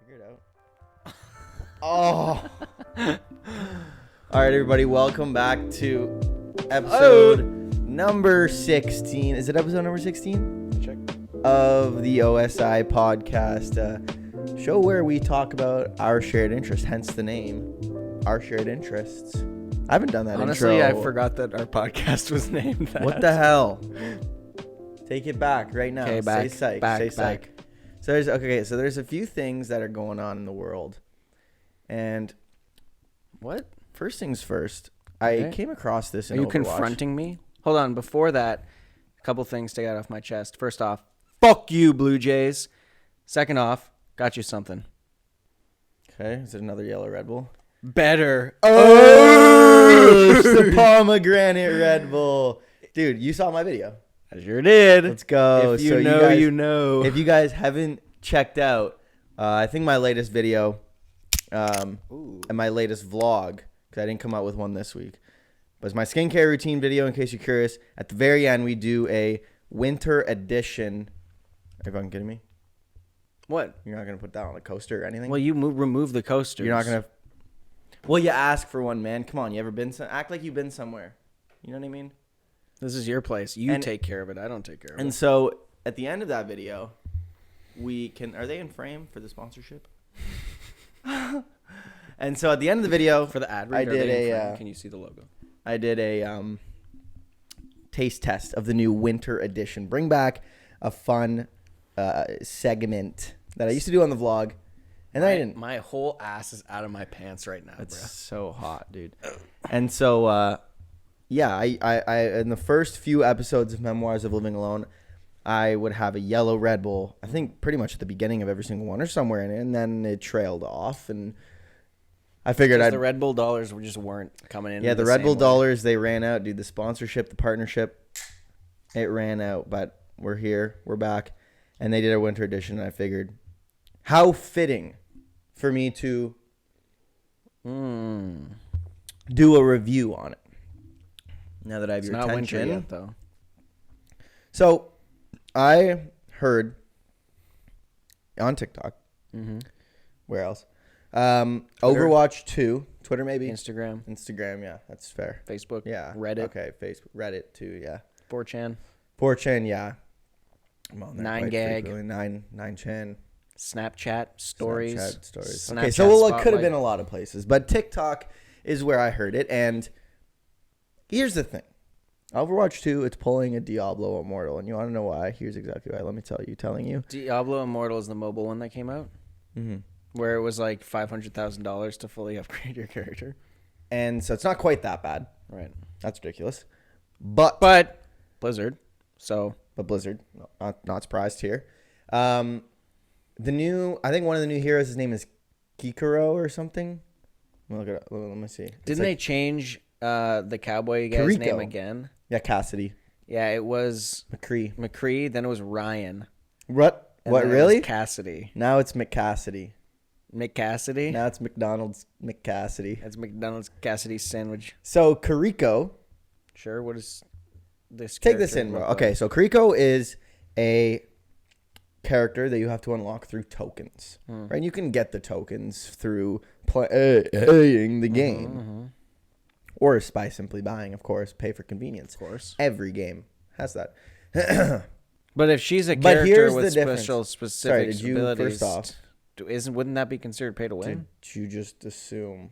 Figure it out. Oh. All right, everybody. Welcome back to episode number 16. Is it episode number 16? Check. Of the O.S.I podcast, show where we talk about our shared interests, hence the name, Our Shared Interests. I haven't done that Honestly, intro. I forgot that our podcast was named that. What the hell? Take it back right now. Okay, back. Say psych. Back, Say back. psych. So there's a few things that are going on in the world. And What? first things first, I Okay. came across this in Are you Overwatch. confronting me? Hold on. Before that, a couple things to get off my chest. First off, fuck you, Blue Jays. Second off, got you something. Okay, is it another yellow Red Bull? Better. Oh, it's the pomegranate Red Bull. Dude, you saw my video. I sure did. Let's go. If you So know, guys, you know. If you guys haven't checked out, I think my latest video and my latest vlog, because I didn't come out with one this week, but it's my skincare routine video, in case you're curious. At the very end, we do a winter edition. Are you fucking kidding me? What? You're not going to put that on a coaster or anything? Well, you remove the coasters. You're not going to... Well, you ask for one, man. Come on. You ever been... Act like you've been somewhere. You know what I mean? This is your place. You take care of it. I don't take care of it. And so, at the end of that video, we can... Are they in frame for the sponsorship? And so, at the end of the video... For the ad I read, did can you see the logo? I did a taste test of the new winter edition. Bring back a fun segment that I used to do on the vlog. And I didn't... My whole ass is out of my pants right now, It's bro. so hot, dude. And so, yeah, I in the first few episodes of Memoirs of Living Alone, I would have a yellow Red Bull, I think pretty much at the beginning of every single one or somewhere in it, and then it trailed off, and I figured The Red Bull dollars just weren't coming in. Yeah, the Red Bull dollars, they ran out, dude. The sponsorship, the partnership, it ran out, but we're here, we're back, and they did a winter edition, and I figured, how fitting for me to do a review on it. Now that I have It's your not attention. winter yet, though. So, I heard on TikTok, where else? Overwatch 2, Twitter maybe? Instagram, yeah, that's fair. Facebook, Yeah. Reddit. Okay, Facebook, Reddit too, yeah. 4chan. 4chan, yeah. I'm on there 9gag. 9chan. Snapchat stories. Snapchat stories. Snapchat Okay, so it could have Spotlight. been a lot of places, but TikTok is where I heard it. And here's the thing: Overwatch 2, it's pulling a Diablo Immortal, and you want to know why? Here's exactly why. Let me telling you. Diablo Immortal is the mobile one that came out, where it was like $500,000 to fully upgrade your character. And so it's not quite that bad. Right. That's ridiculous. But Blizzard. So. But Blizzard, not surprised here. The new, I think one of the new heroes, his name is Kikuro or something. Let me see. Didn't they change the cowboy guy's Kiriko. name again? Yeah, Cassidy. Yeah, it was McCree. then it was Ryan. What? and What, then it really? was Cassidy. Now it's McCassidy. Mick Cassidy? Now it's McDonald's McCassidy. That's McDonald's Cassidy sandwich. So Kiriko, Sure, what is this? take this character in, bro. look like? Okay, so Kiriko is a character that you have to unlock through tokens, right? You can get the tokens through playing the game, or by simply buying, of course, pay for convenience. Of course. Every game has that. But if she's a But character here's with the difference. specific Sorry, did you abilities, first off? wouldn't that be considered pay to win? Did you just assume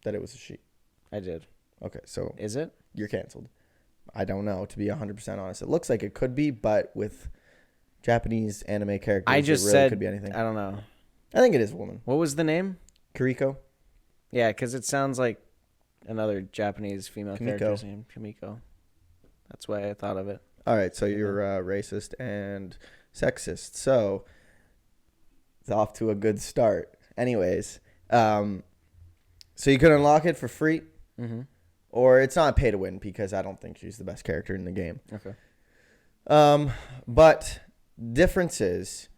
that it was a she? I did. Okay, so Is it? you're canceled. I don't know, to be 100% honest. It looks like it could be, but with Japanese anime characters, I just it really said could be anything. I don't know. I think it is a woman. What was the name? Kiriko. Yeah, because it sounds like another Japanese female Kimiko. character's name, Kimiko. That's why I thought of it. All right, so you're racist and sexist. So it's off to a good start. Anyways, so you could unlock it for free, or it's not pay to win because I don't think she's the best character in the game. Okay. But difference is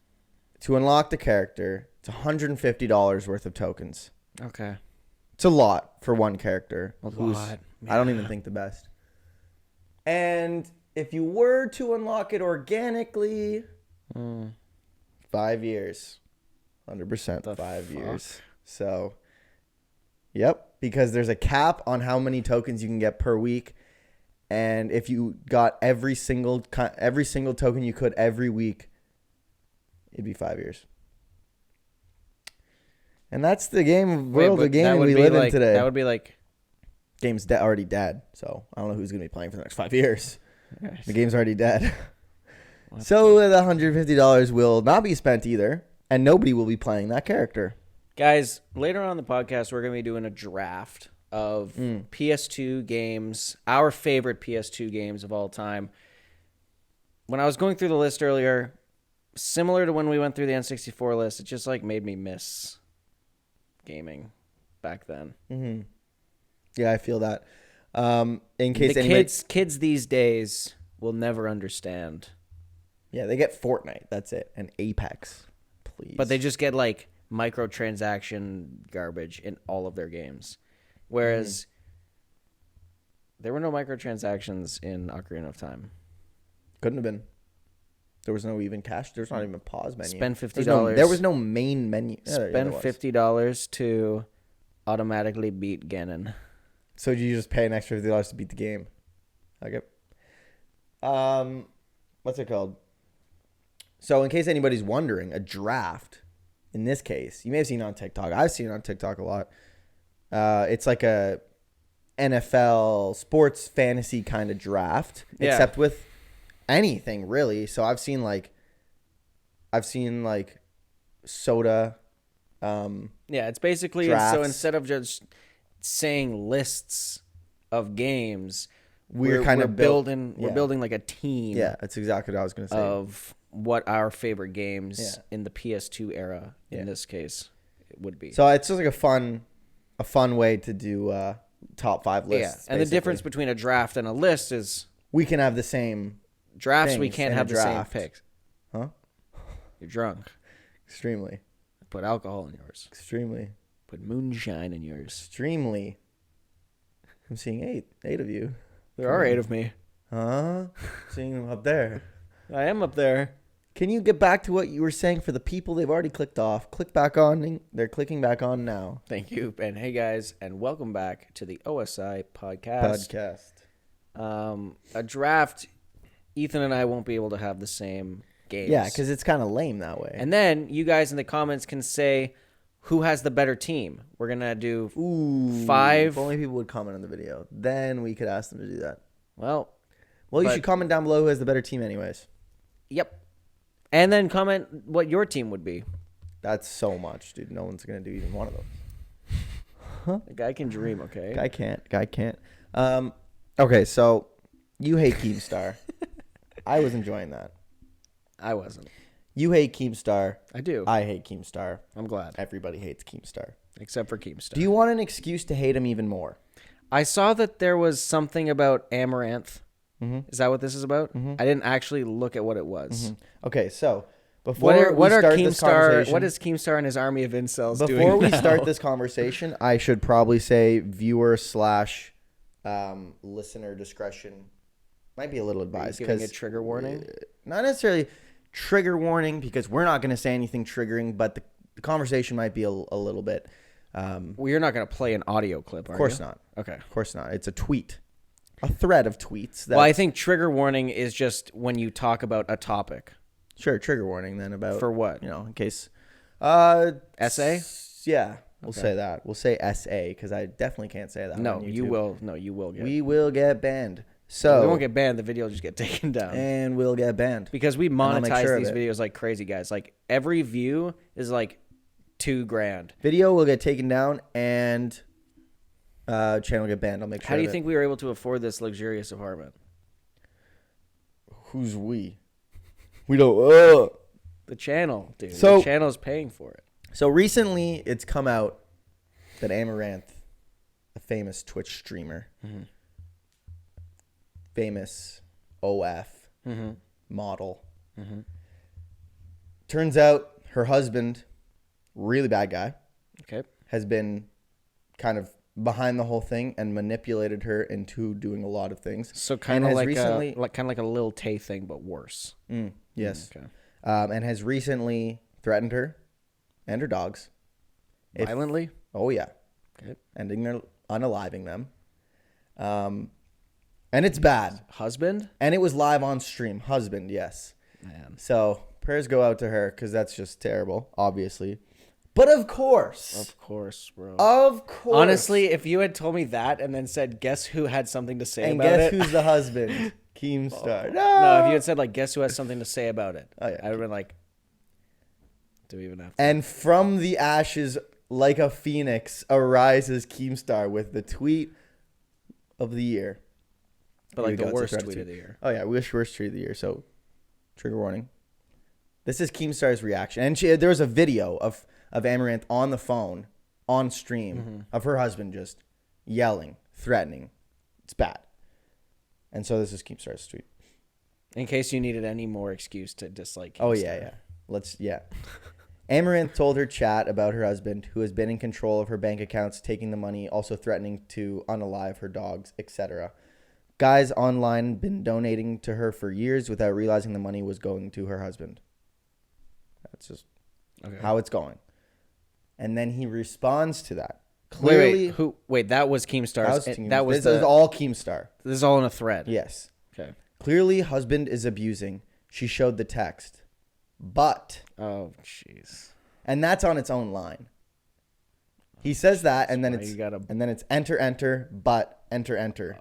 to unlock the character, it's $150 worth of tokens. Okay. It's a lot for one character. A who's, lot, I don't even think the best. And if you were to unlock it organically, 5 years, 100%. 5 fuck? years. So, yep. Because there's a cap on how many tokens you can get per week. And if you got every single token you could every week, it'd be 5 years. And that's the world of gaming we live in today. That would be like... Game's already dead. So, I don't know who's going to be playing for the next 5 years. Yes. The game's already dead. So the $150 will not be spent either, and nobody will be playing that character. Guys, later on in the podcast, we're going to be doing a draft of PS2 games, our favorite PS2 games of all time. When I was going through the list earlier, similar to when we went through the N64 list, it just like made me miss gaming back then. Mm-hmm. Yeah, I feel that. In case Kids these days will never understand. Yeah, they get Fortnite. That's it. And Apex, please. But they just get like microtransaction garbage in all of their games. Whereas there were no microtransactions in Ocarina of Time. Couldn't have been. There was no even cash. There's not even a pause menu. Spend $50. There was no main menu. Spend $50 to automatically beat Ganon. So you just pay an extra $50 to beat the game. Okay. What's it called? So in case anybody's wondering, a draft, in this case, you may have seen it on TikTok. I've seen it on TikTok a lot. It's like a NFL sports fantasy kind of draft, except with anything really. So I've seen like soda. It's basically drafts. So instead of just saying lists of games, we're building like a team. Yeah, that's exactly what I was going to say. Of what our favorite games in the PS2 era, in this case, it would be. So it's just like a fun way to do top 5 lists. Yeah, and the difference between a draft and a list is we can have the same drafts. We can't have the same picks. Huh? You're drunk. Extremely. Put alcohol in yours. Extremely. Put moonshine in yours. Extremely. I'm seeing eight of you. There are 8 of me. Huh? Seeing them up there. I am up there. Can you get back to what you were saying for the people? They've already clicked off. Click back on. They're clicking back on now. Thank you. And hey, guys, and welcome back to the O.S.I. podcast. A draft, Ethan and I won't be able to have the same games. Yeah, because it's kind of lame that way. And then you guys in the comments can say who has the better team. We're going to do 5. If only people would comment on the video. Then we could ask them to do that. Well, you should comment down below who has the better team anyways. Yep. And then comment what your team would be. That's so much, dude. No one's going to do even one of those. The guy can dream, okay? Guy can't. Okay, so you hate Keemstar. I was enjoying that. I wasn't. You hate Keemstar. I do. I hate Keemstar. I'm glad. Everybody hates Keemstar. Except for Keemstar. Do you want an excuse to hate him even more? I saw that there was something about Amaranth. Mm-hmm. Is that what this is about? Mm-hmm. I didn't actually look at what it was. Mm-hmm. Okay, so before what is Keemstar and his army of incels doing before we now? start this conversation, I should probably say viewer / listener discretion might be a little advised. Giving a trigger warning? Not necessarily trigger warning, because we're not going to say anything triggering, but the conversation might be a little bit. Well, you're not going to play an audio clip, are you? Of course not. Okay. Of course not. It's a tweet. A thread of tweets. Well, I think trigger warning is just when you talk about a topic. Sure, trigger warning then about... For what? In case... SA? Yeah, we'll say that. We'll say SA, because I definitely can't say that No, on YouTube. you will. No, you will get... We will get banned. So we won't get banned. The video will just get taken down. And we'll get banned. Because we monetize these of videos like crazy, guys. Like, every view is like $2,000. Video will get taken down, and channel will get banned. I'll make sure. How do you think we were able to afford this luxurious apartment? Who's we? We don't. The channel, dude. So, the channel is paying for it. So recently, it's come out that Amaranth, a famous Twitch streamer, famous OF model, turns out her husband, really bad guy, has been kind of behind the whole thing and manipulated her into doing a lot of things. So kind of like a Lil Tay thing, but worse. Yes. Okay. And has recently threatened her and her dogs. Violently? Oh, yeah. Okay. Unaliving them. And it's bad. Husband? And it was live on stream. Husband, yes. Man. So prayers go out to her because that's just terrible, obviously. But of course. Of course, bro. Of course. Honestly, if you had told me that and then said, guess who had something to say and about guess it? who's the husband? Keemstar. No, if you had said, like, guess who has something to say about it? Oh, yeah. I would have been like, do we even have to? And from the ashes, like a phoenix, arises Keemstar with the tweet of the year. But like Here we the go, it's a worst credit tweet of tweet. the year. Oh, yeah. Worst tweet of the year. So, trigger warning. This is Keemstar's reaction. And there was a video of Amaranth on the phone, on stream, of her husband just yelling, threatening. It's bad. And so this is Keemstar's tweet. In case you needed any more excuse to dislike Oh, Keemstar. yeah. Amaranth told her chat about her husband, who has been in control of her bank accounts, taking the money, also threatening to unalive her dogs, etc. Guys online been donating to her for years without realizing the money was going to her husband. That's just how it's going. And then he responds to that. Clearly, Wait, that was Keemstar's. This is all Keemstar. This is all in a thread. Yes. Okay. Clearly, husband is abusing. She showed the text. But. Oh, jeez. And that's on its own line. He says that, and then it's enter, but enter.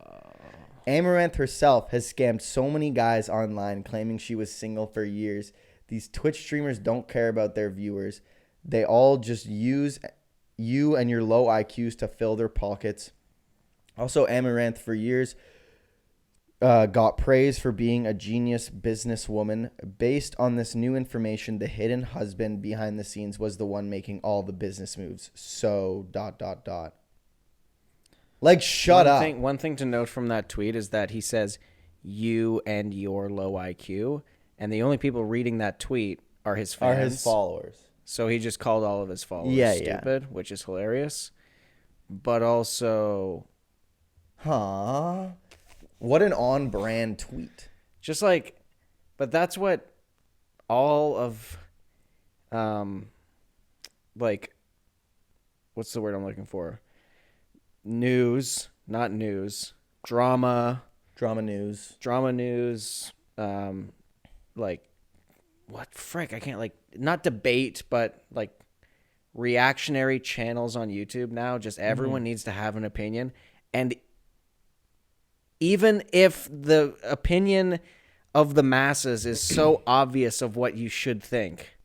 Amaranth herself has scammed so many guys online, claiming she was single for years. These Twitch streamers don't care about their viewers. They all just use you and your low IQs to fill their pockets. Also, Amaranth for years got praise for being a genius businesswoman. Based on this new information, the hidden husband behind the scenes was the one making all the business moves. So, ... Like, shut up. One thing to note from that tweet is that he says, you and your low IQ. And the only people reading that tweet are his fans. Are his followers. So he just called all of his followers stupid, which is hilarious. But also... What an on-brand tweet. Just like... But that's what all of... like... What's the word I'm looking for? News, not news. Drama news. Like, what frick? I can't, like, not debate, but like reactionary channels on YouTube now. Just everyone needs to have an opinion. And even if the opinion of the masses is so obvious of what you should think,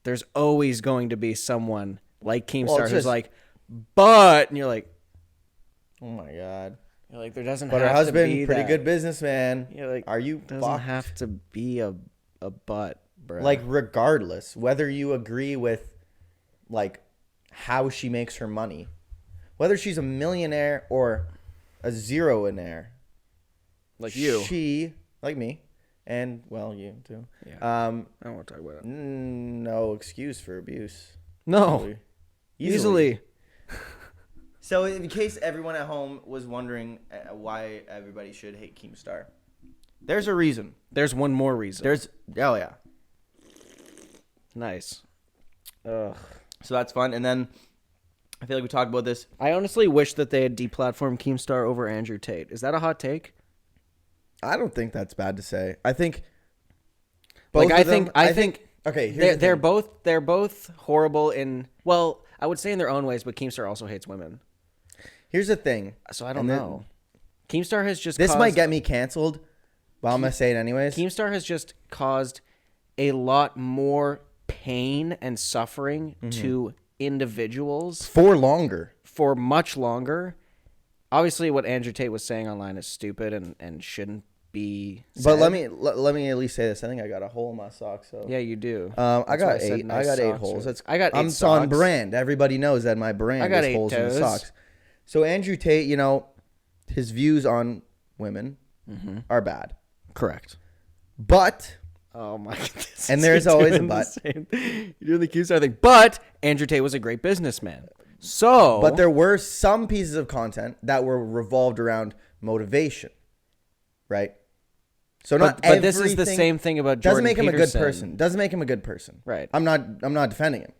there's always going to be someone like Keemstar who's like, but, and you're like, oh my God. You're like, there doesn't but have her husband, to be pretty that. good businessman. You're like, are you doesn't fucked? have to be a butt, bro. Like, regardless, whether you agree with, like, how she makes her money, whether she's a millionaire or a zeroinaire, like you, she, like me, and well, you too. Yeah. I don't want to talk about it. No excuse for abuse. No, easily. So, in case everyone at home was wondering why everybody should hate Keemstar, there's a reason. There's one more reason. Oh yeah, nice. Ugh. So that's fun. And then I feel like we talked about this. I honestly wish that they had deplatformed Keemstar over Andrew Tate. Is that a hot take? I don't think that's bad to say. I think. I think. Okay, they're both horrible in. Well, I would say in their own ways, but Keemstar also hates women. Here's the thing. So I don't know. Keemstar has just. This might get me canceled, but I'm gonna say it anyways. Keemstar has just caused a lot more pain and suffering to individuals for much longer. Obviously, what Andrew Tate was saying online is stupid and shouldn't be said. But let me at least say this. I think I got a hole in my sock. So yeah, you do. I got 8. I got 8 holes. I'm socks. on brand. Everybody knows that my brand I got is 8 holes toes. in the socks. So Andrew Tate, his views on women are bad. Correct. But oh my goodness. And there's always a but. You're doing the Keemstar thing. But Andrew Tate was a great businessman. So but there were some pieces of content that were revolved around motivation. Right? So but this is the same thing about Jordan doesn't make him Peterson. a good person. Doesn't make him a good person. Right. I'm not defending him.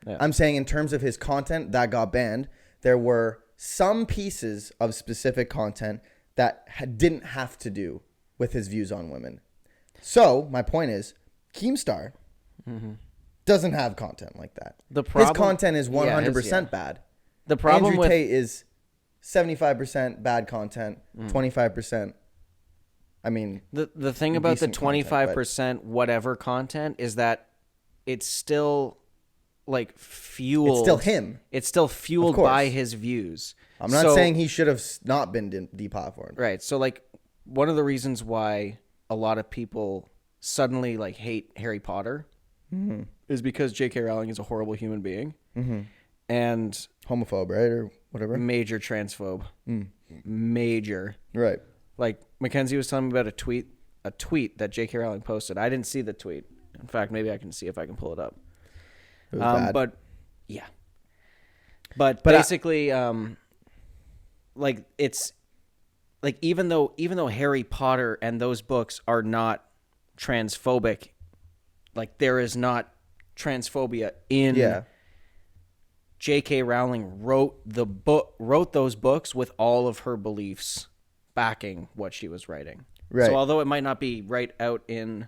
Yeah. I'm saying in terms of his content that got banned, there were some pieces of specific content that didn't have to do with his views on women. So my point is, Keemstar doesn't have content like that. His content is 100% bad. The problem Andrew Tate is 75% bad content, 25%. I mean, the thing about the 25% whatever content is that it's still like fueled. It's still him. It's still fueled by his views. I'm not saying he should have not been deplatformed. Right. So like one of the reasons why a lot of people suddenly like hate Harry Potter is because J.K. Rowling is a horrible human being and homophobe, right, or whatever. Major transphobe. Major. Right. Like Mackenzie was telling me about a tweet that J.K. Rowling posted. I didn't see the tweet. In fact, maybe I can see if I can pull it up. It was bad. But yeah. But basically, like it's like even though Harry Potter and those books are not transphobic, like there is not transphobia in. J.K. Rowling wrote those books with all of her beliefs backing what she was writing. Right. So although it might not be right out in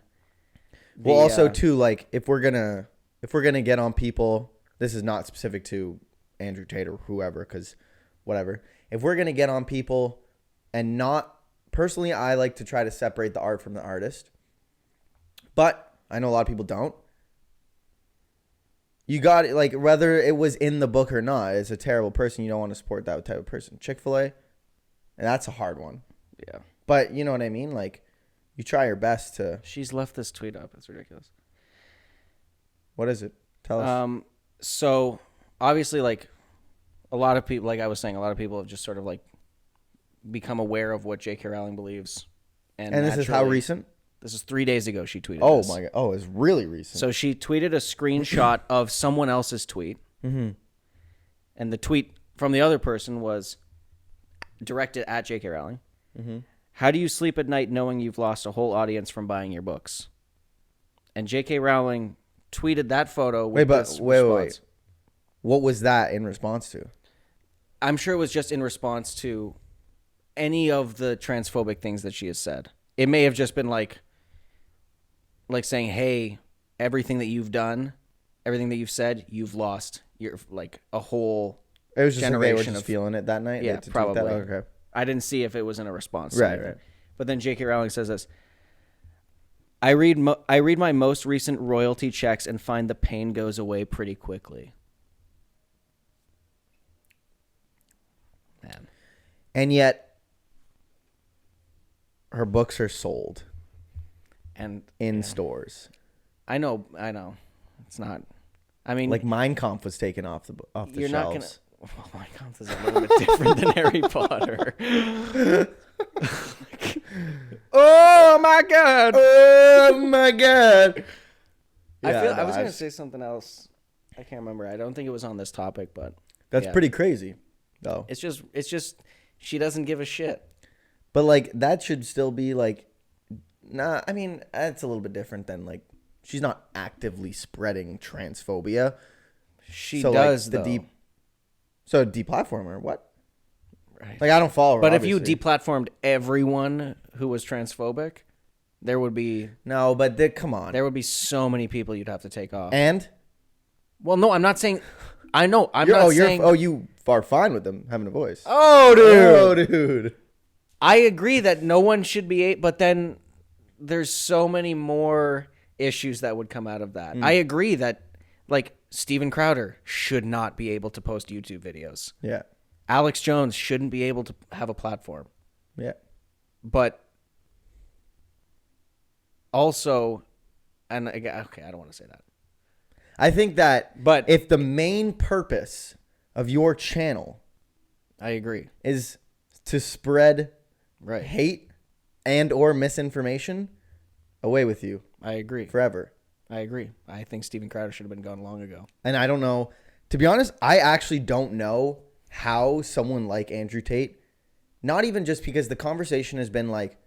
well, also too, like if we're gonna get on people, this is not specific to Andrew Tate or whoever, because whatever. If we're gonna get on people, and not personally, I like to try to separate the art from the artist, but I know a lot of people don't. You got it, like whether it was in the book or not, it's a terrible person. You don't want to support that type of person. Chick-fil-A, and that's a hard one. Yeah, but you know what I mean. Like you try your best to. She's left this tweet up. It's ridiculous. What is it? Tell us. So obviously, like a lot of people, like I was saying, a lot of people have just sort of like become aware of what J.K. Rowling believes. And this is how recent? This is 3 days ago she tweeted this. Oh, my God. Oh, it's really recent. So she tweeted a screenshot of someone else's tweet. And the tweet from the other person was directed at J.K. Rowling. How do you sleep at night knowing you've lost a whole audience from buying your books? And J.K. Rowling tweeted that photo with this response. What was that in response to? I'm sure it was just in response to any of the transphobic things that she has said. It may have just been like saying, hey, everything that you've done, everything that you've said, you've lost. You're like a whole generation. It was just like they were just feeling it that night? Yeah, probably. Okay. I didn't see if it was in a response. Right. But then J.K. Rowling says this. I read my most recent royalty checks and find the pain goes away pretty quickly. Man. And yet, her books are sold and in stores. I know. It's not. I mean, like Mein Kampf was taken off the you're shelves. Not gonna. Well, Mein Kampf is a little bit different than Harry Potter. Oh my God! Oh my God! Yeah, I was gonna say something else. I can't remember. I don't think it was on this topic, but that's pretty crazy, though. It's just she doesn't give a shit. But like that should still be like, nah. I mean, that's a little bit different than like she's not actively spreading transphobia. She does like, though. So deplatform her, what? Right. Like I don't follow her. But obviously. If you deplatformed everyone who was transphobic, there would be no. But come on, there would be so many people you'd have to take off. And well, no, I'm not saying. I know. I'm not saying. You are fine with them having a voice. Oh, dude. Oh, dude. I agree that no one should be, but then there's so many more issues that would come out of that. I agree that, like, Steven Crowder should not be able to post YouTube videos. Yeah. Alex Jones shouldn't be able to have a platform. Yeah. But also, and okay, I don't want to say that. I think that but if the main purpose of your channel, I agree, is to spread hate and or misinformation, away with you. I agree. Forever. I agree. I think Steven Crowder should have been gone long ago. And I don't know, to be honest, I actually don't know how someone like Andrew Tate, not even just because the conversation has been like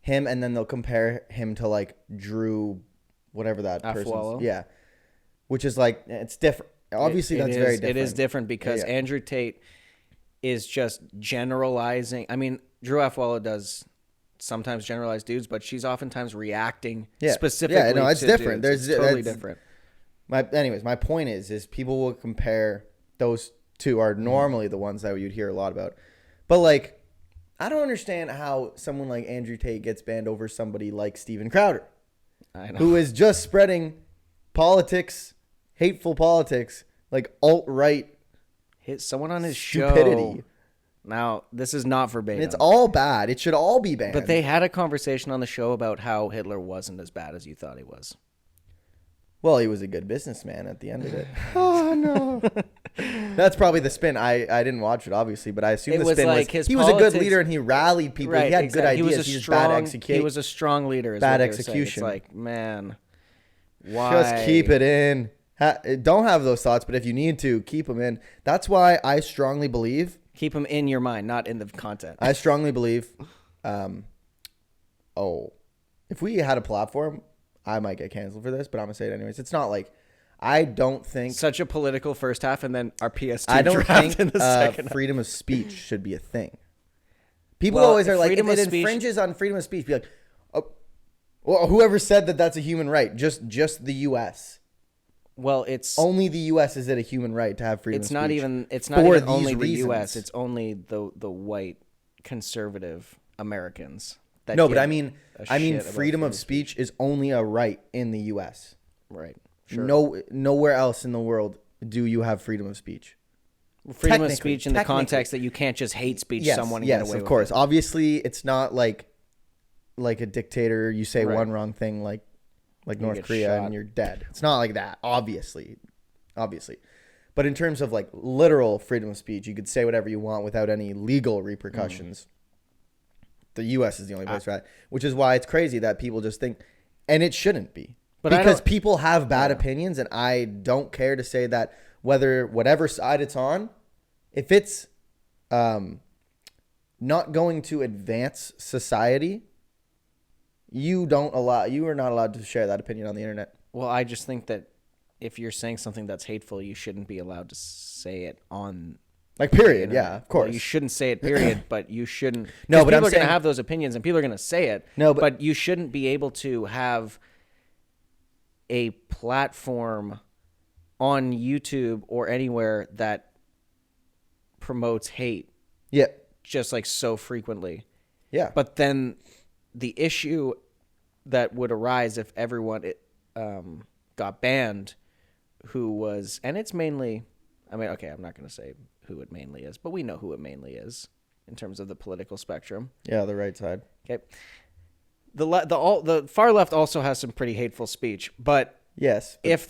him and then they'll compare him to like Drew, whatever that person is. Yeah. Which is like, it's different. obviously that's very different. It is different because Andrew Tate is just generalizing. I mean, Drew Afwala does sometimes generalize dudes, but she's oftentimes reacting specifically. Yeah, no, it's to different. Dudes. It's totally different. My point is people will compare those two are normally the ones that you'd hear a lot about, but like, I don't understand how someone like Andrew Tate gets banned over somebody like Steven Crowder, who is just spreading politics, hateful politics, like alt-right. Hit someone on his stupidity. Show. Now, this is not verbatim. And it's all bad. It should all be banned. But they had a conversation on the show about how Hitler wasn't as bad as you thought he was. Well, he was a good businessman at the end of it. Oh, no. That's probably the spin. I didn't watch it, obviously, but I assume the spin like was he was a good leader and he rallied people. Right, he had good ideas. He was bad execution. He was a strong leader. Bad execution. It's like, man, why? Just keep it in. Don't have those thoughts, but if you need to, keep them in. That's why I strongly believe. Keep them in your mind, not in the content. I strongly believe, if we had a platform, I might get canceled for this, but I'm going to say it anyways. It's not like, I don't think. Such a political first half and then our PS2 I don't draft think in the second freedom of speech should be a thing. People always are like, if it infringes on freedom of speech, be like, oh, well, whoever said that that's a human right? Just the U.S. Well, it's only the U.S. is it a human right to have freedom of speech. It's not even only the U.S. It's only the white conservative Americans. But I mean freedom of speech is only a right in the U.S. Right. Sure. Nowhere else in the world do you have freedom of speech. Freedom of speech in the context that you can't just hate speech someone and get away with it. Yes, of course. Obviously, it's not like a dictator. You say one wrong thing like North Korea and you're dead. It's not like that, obviously. But in terms of like literal freedom of speech, you could say whatever you want without any legal repercussions. The U.S. is the only place for that, which is why it's crazy that people just think, and it shouldn't be. Because people have bad opinions, and I don't care to say that whatever side it's on, if it's not going to advance society, you are not allowed to share that opinion on the internet. Well, I just think that if you're saying something that's hateful, you shouldn't be allowed to say it on. Like, period. Yeah, of course. Well, you shouldn't say it, period, but you shouldn't. No, but people are going to have those opinions and people are going to say it. No, but you shouldn't be able to have a platform on YouTube or anywhere that promotes hate. Yeah. Just like so frequently. Yeah. But then the issue that would arise if everyone got banned and it's mainly, I'm not going to say who it mainly is, but we know who it mainly is in terms of the political spectrum. Yeah, the right side. Okay. The far left also has some pretty hateful speech, but yes, it's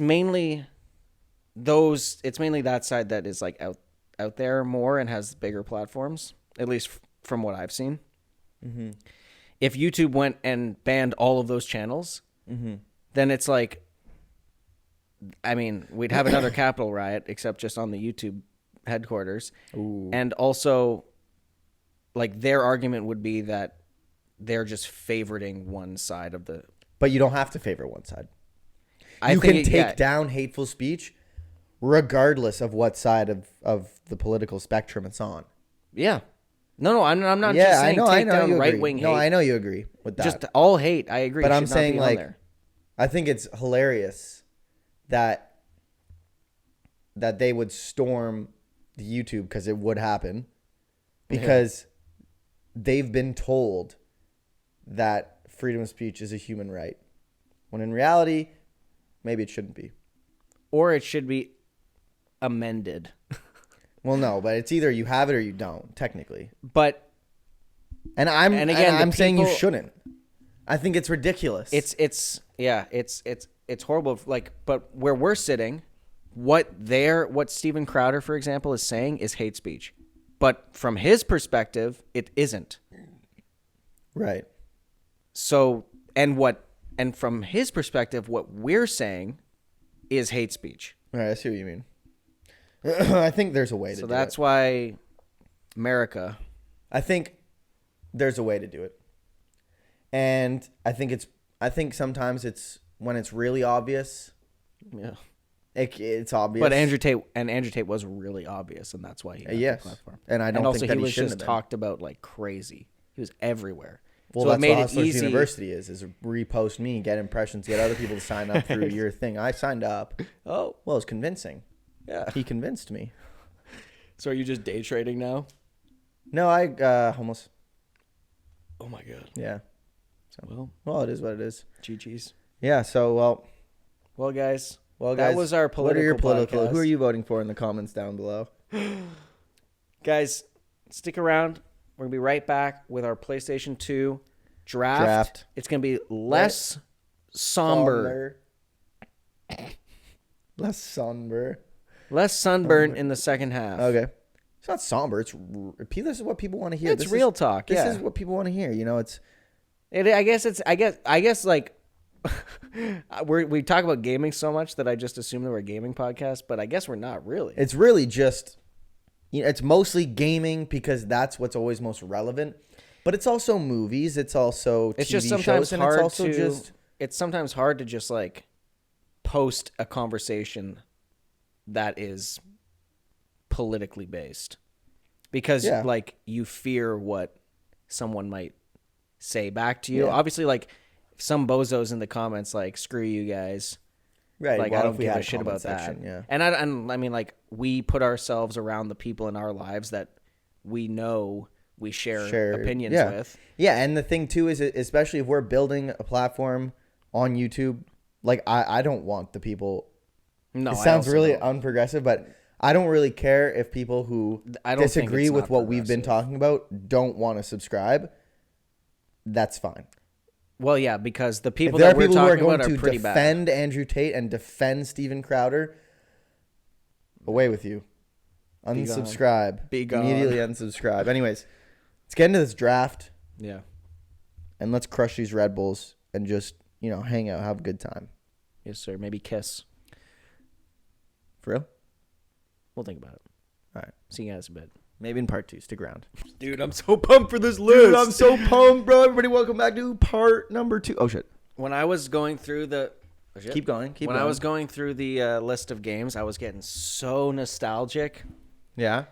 mainly that side that is like out there more and has bigger platforms, at least from what I've seen. Mm-hmm. If YouTube went and banned all of those channels, then it's like, I mean, we'd have another Capitol riot, except just on the YouTube headquarters. Ooh. And also, like, their argument would be that they're just favoriting one side of the... But you don't have to favor one side. You can take down hateful speech regardless of what side of the political spectrum it's on. Yeah. No, I'm not just saying take down right-wing hate. No, I know you agree with that. Just all hate, I agree. But I'm saying, like, I think it's hilarious that they would storm the YouTube, because it would happen, because they've been told that freedom of speech is a human right, when in reality, maybe it shouldn't be. Or it should be amended. Well, no, but it's either you have it or you don't, technically. But I'm saying you shouldn't. I think it's ridiculous. It's horrible. Like, but where we're sitting, what Steven Crowder, for example, is saying is hate speech. But from his perspective, it isn't. Right. So, and from his perspective, what we're saying is hate speech. Right, I see what you mean. I think there's a way to do it. So that's why America. I think there's a way to do it. And I think sometimes it's when it's really obvious. Yeah. It's obvious. But Andrew Tate was really obvious, and that's why he got the platform. And I don't also think that he was shouldn't just have been. talked about like crazy. He was everywhere. Well, so that's it made what it Hustlers easy. University is repost me, get impressions, get other people to sign up through your thing. I signed up. Oh, well, it's convincing. Yeah, he convinced me. So are you just day trading now? No, I almost. Oh my god. Yeah. So well, it is what it is. GG's. Yeah. So well, guys. That was our political. What are your political? Podcast. Who are you voting for in the comments down below? Guys, stick around. We're gonna be right back with our PlayStation 2 draft. It's gonna be less somber. Less somber. Less sunburn in the second half. Okay. It's not somber. This is what people want to hear. It's real talk. This is what people want to hear. You know, I guess like we talk about gaming so much that I just assume that we're a gaming podcast, but I guess we're not really. It's really just, it's mostly gaming because that's what's always most relevant. But it's also movies. It's also TV just sometimes shows, and hard it's also to. It's sometimes hard to just like post a conversation that is politically based because like you fear what someone might say back to you. Obviously, like some bozos in the comments like screw you guys, right? Like I don't give a shit about that. Yeah. And I mean like we put ourselves around the people in our lives that we know we share opinions with. Yeah, and the thing too is, especially if we're building a platform on YouTube, like I don't want the people. No, it sounds really unprogressive, but I don't really care if people who disagree with what we've been talking about don't want to subscribe. That's fine. Well, yeah, because the people that we're talking about are pretty bad. Defend Andrew Tate and defend Steven Crowder, away with you. Unsubscribe. Be gone. Immediately unsubscribe. Anyways, let's get into this draft. Yeah. And let's crush these Red Bulls and just, hang out, have a good time. Yes, sir. Maybe kiss. For real? We'll think about it. All right. See you guys in a bit. Maybe in part 2. Stick around. Dude, I'm so pumped for this list. Dude, I'm so pumped, bro. Everybody, welcome back to part number 2. Oh, shit. When I was going through Keep going. When I was going through the list of games, I was getting so nostalgic. Yeah.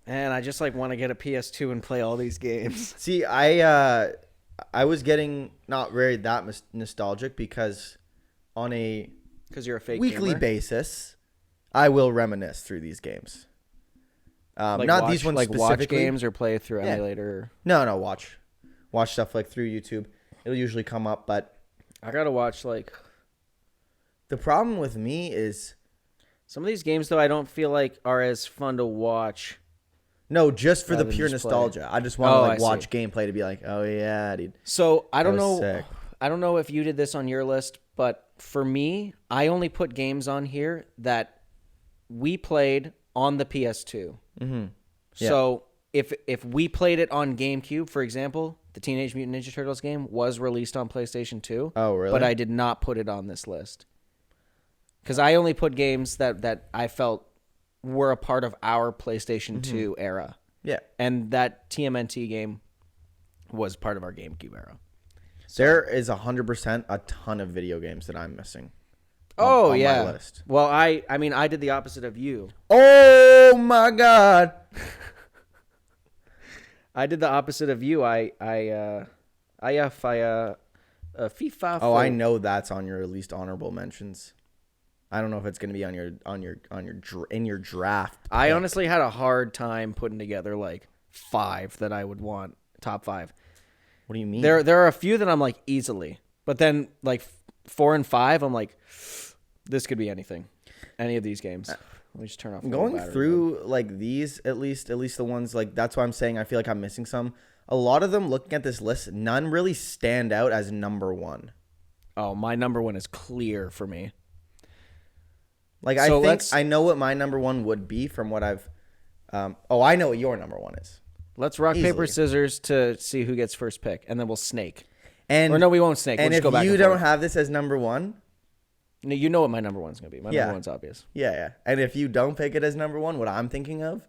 And I just want to get a PS2 and play all these games. See, I was getting not very that nostalgic because on a you're a fake weekly gamer? Basis, I will reminisce through these games. Not these ones specifically. Watch games or play through emulator. No, watch stuff through YouTube. It'll usually come up, but I gotta watch the problem with me is some of these games though I don't feel like are as fun to watch. No, just for the pure nostalgia. I just want to watch gameplay to be like, oh yeah, dude. So I don't know. Sick. I don't know if you did this on your list, but for me, I only put games on here that we played on the PS2. Mm-hmm. Yeah. So if we played it on GameCube, for example, the Teenage Mutant Ninja Turtles game was released on PlayStation 2. Oh, really? But I did not put it on this list because I only put games that I felt were a part of our PlayStation 2 era. Yeah. And that TMNT game was part of our GameCube era. So, there is 100% a ton of video games that I'm missing. On my list. Well, I mean, I did the opposite of you. Oh my God. I did the opposite of you. FIFA. Oh, I know that's on your least honorable mentions. I don't know if it's going to be on your draft. I honestly had a hard time putting together 5 that I would want top 5. What do you mean? There are a few that I'm easily, but then 4 and 5, I'm this could be anything, any of these games. Let me just turn off. Going through these, at least the ones that's why I'm saying I feel like I'm missing some. A lot of them, looking at this list, none really stand out as number 1. Oh, my number 1 is clear for me. I know what my number 1 would be from what I've. I know what your number 1 is. Let's rock, paper, scissors to see who gets first pick, and then we'll snake. Or no, we won't snake. And we'll if go back you don't have this as number 1, no, you know what my number 1's gonna be. My number 1's obvious. Yeah. And if you don't pick it as number 1, what I'm thinking of,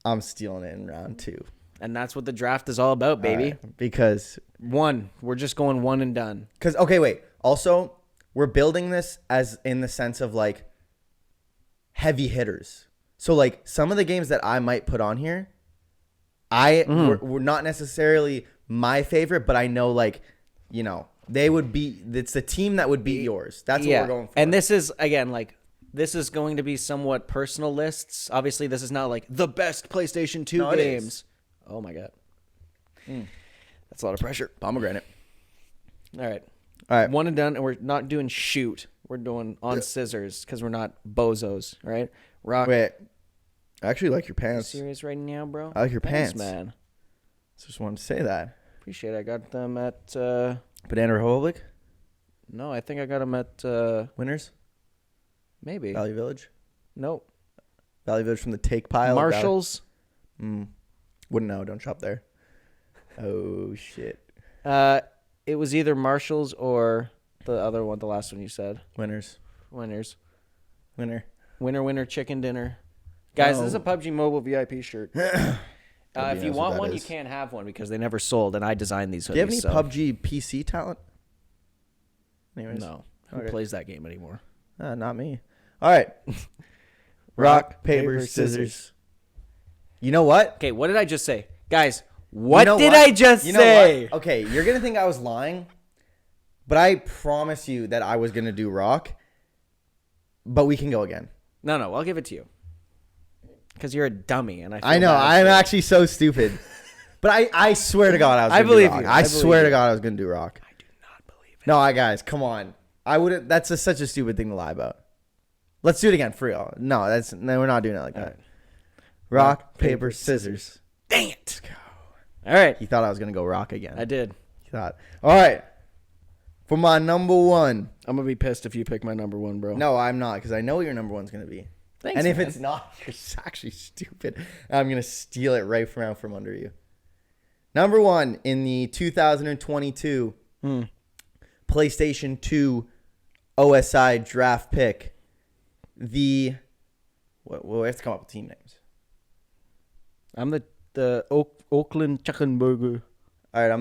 I'm stealing it in round 2. And that's what the draft is all about, baby. Right, because we're just going one and done. Because wait. Also, we're building this as in the sense of heavy hitters. So like some of the games that I might put on here, were not necessarily my favorite, but I know like, you know, they would be. It's the team that would beat yours. That's what we're going for. And this is again like. This is going to be somewhat personal lists. Obviously, this is not like the best PlayStation 2 games. Oh my god. That's a lot of pressure. Pomegranate. All right. One and done, and we're not doing shoot. We're doing on scissors because we're not bozos, right? Rock. Wait. I actually like your Are you pants. serious right now, bro? I like your Thanks, pants. man. Just wanted to say that. Appreciate it. I got them at... Banana Republic? No, I think I got them at... Winners? Maybe. Valley Village? Nope. Valley Village from the take pile? Marshalls? Wouldn't know. Don't shop there. Oh, shit. It was either Marshalls or the other one, the last one you said. Winners. Winners. Winner. Winner, chicken dinner. Guys, No. This is a PUBG Mobile VIP shirt. If you want one, you can't have one because they never sold, and I designed these hoodies. Do you have any PUBG PC talent? Anyways. No. Who plays that game anymore? Not me. All right. Rock, paper, scissors. You know what? Okay, what did I just say? Guys, what did I just say? Okay, you're going to think I was lying, but I promise you that I was going to do rock, but we can go again. No, I'll give it to you. Because you're a dummy, and I know, I'm actually so stupid. But I swear to God I was going to do rock. I swear to God I was going to do rock. I do not believe it. No, guys, come on. I wouldn't. That's such a stupid thing to lie about. Let's do it again for real. No, we're not doing it like that. Right. Rock, paper, scissors. Dang it. Let's go. All right. He thought I was gonna go rock again. I did. He thought. All right. For my number one. I'm gonna be pissed if you pick my number one, bro. No, I'm not, because I know what your number one's gonna be. Thanks. And if man. it's not, you're actually stupid. I'm gonna steal it right from under you. Number one in the 2022 PlayStation 2 O.S.I draft pick. We have to come up with team names. I'm the Oakland Chicken Burger. All right,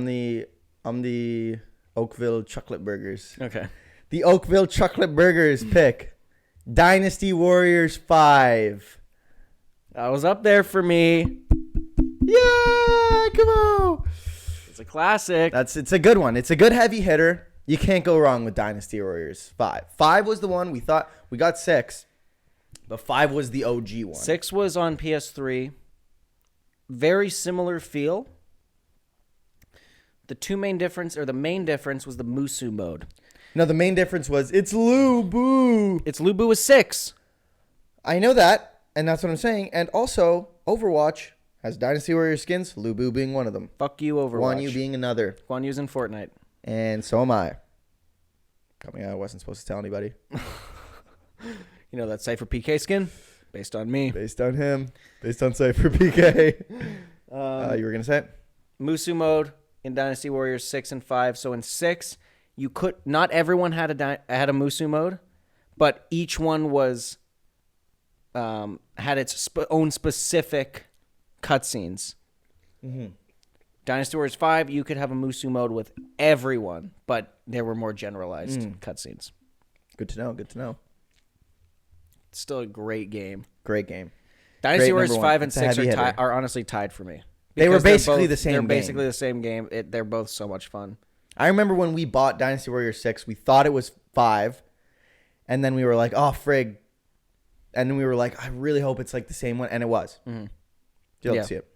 I'm the Oakville Chocolate Burgers. Okay. The Oakville Chocolate Burgers pick Dynasty Warriors 5. That was up there for me. Yeah, come on. It's a classic. It's a good one. It's a good heavy hitter. You can't go wrong with Dynasty Warriors 5. 5 was the one we thought we got 6, but 5 was the OG one. 6 was on PS3. Very similar feel. The main difference was the Musu mode. No, the main difference was it's Lubu. It's Lubu with 6. I know that, and that's what I'm saying. And also, Overwatch has Dynasty Warriors skins, Lubu being one of them. Fuck you, Overwatch. Guan Yu being another. Guan Yu's in Fortnite. And so am I. I wasn't supposed to tell anybody. You know that Cypher PK skin? Based on me. Based on him. Based on Cypher PK. You were going to say it? Musu mode in Dynasty Warriors 6 and 5. So in 6, not everyone had a Musu mode, but each one was had its own specific cutscenes. Mm-hmm. Dynasty Warriors 5, you could have a Musu mode with everyone, but there were more generalized cutscenes. Good to know. It's still a great game. Great game. Dynasty Warriors 5 and It's a 6 heavy hitter. are honestly tied for me. They were Because they're basically both- the same They're game. basically the same game. They're both so much fun. I remember when we bought Dynasty Warriors 6, we thought it was 5, and then we were like, oh, frig. And then we were like, I really hope it's like the same one, and it was. Mm-hmm. You'll Yeah. see it.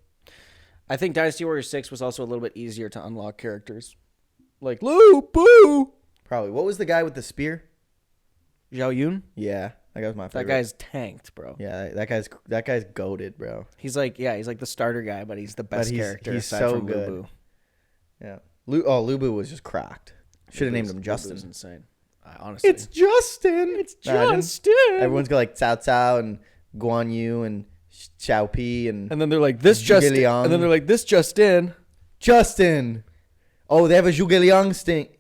I think Dynasty Warriors 6 was also a little bit easier to unlock characters. Like Lu Bu, Probably. What was the guy with the spear? Zhao Yun. Yeah, that guy was my favorite. That guy's tanked, bro. Yeah, that guy's goated, bro. He's like the starter guy, but he's the best character. He's aside so from good. Lu Bu. Yeah. Lubu was just cracked. Should have named him Justin. Lubu's insane. Honestly, It's Justin. It's Justin. Everyone's got like Cao Cao and Guan Yu and Xiao Pi and And then they're like this Justin. Liang. And then they're like this Justin. Justin. Oh, they have a Zhuge Liang stink.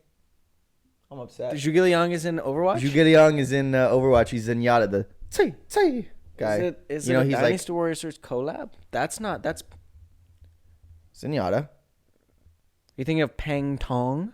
I'm upset. Zhuge Liang is in Overwatch. Zhuge Liang is in Overwatch. He's in Yada, the Tsai guy. Is you know, it a he's Dynasty Warriors collab? That's Zenyatta. You thinking of Pang Tong?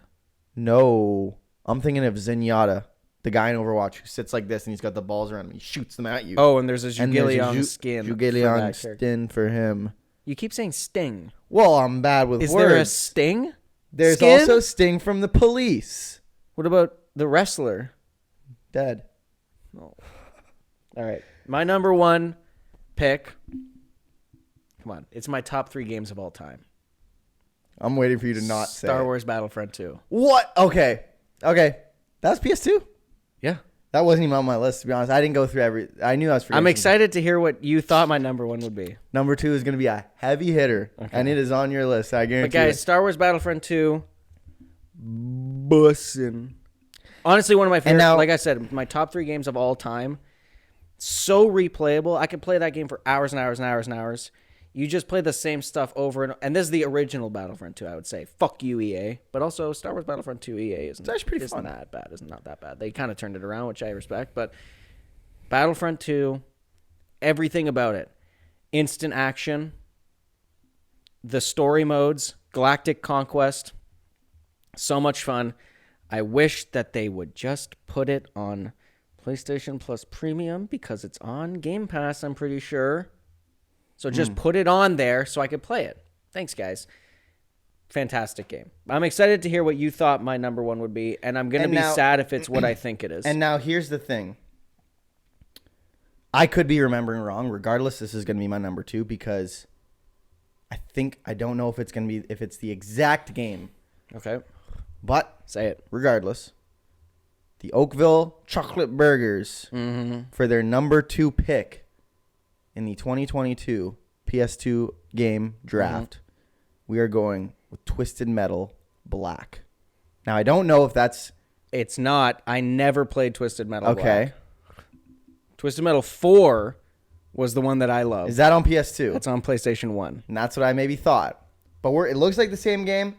No, I'm thinking of Zenyatta. The guy in Overwatch who sits like this and he's got the balls around him. He shoots them at you. Oh, and there's a And there's a Jugilion skin. Jugilion skin for him. You keep saying Sting. Well, I'm bad with Is words. there a Sting? There's skin? also Sting from the Police. What about the wrestler? Dead. Oh. All right. My number one pick. Come on. It's my top 3 games of all time. I'm waiting for you to not say Star it. Wars Battlefront 2. What? Okay. That was PS2? Yeah. That wasn't even on my list, to be honest. I didn't go through every... I knew I was forgetting. I'm excited to hear what you thought my number 1 would be. Number 2 is going to be a heavy hitter, and it is on your list. I guarantee But guys, Star Wars Battlefront 2, bussin'. Honestly, one of my favorite, like I said, my top 3 games of all time. So replayable. I could play that game for hours and hours and hours and hours. You just play the same stuff over and this is the original Battlefront 2, I would say. Fuck you, EA. But also, Star Wars Battlefront 2 EA isn't actually pretty fun. that bad. It's not that bad. They kind of turned it around, which I respect. But Battlefront 2, everything about it. Instant action, the story modes, Galactic Conquest, so much fun. I wish that they would just put it on PlayStation Plus Premium because it's on Game Pass, I'm pretty sure. So just put it on there so I could play it. Thanks, guys. Fantastic game. I'm excited to hear what you thought my number 1 would be, and I'm going to be sad if it's what I think it is. And now here's the thing. I could be remembering wrong. Regardless, this is going to be my number 2 because I don't know if it's going to be if it's the exact game. Okay. But say it. Regardless, the Oakville Chocolate Burgers for their number 2 pick in the 2022 PS2 game draft, we are going with Twisted Metal Black. Now, I don't know if that's... It's not. I never played Twisted Metal Black. Okay. Twisted Metal 4 was the one that I love. Is that on PS2? It's on PlayStation 1. And that's what I maybe thought. But it looks like the same game,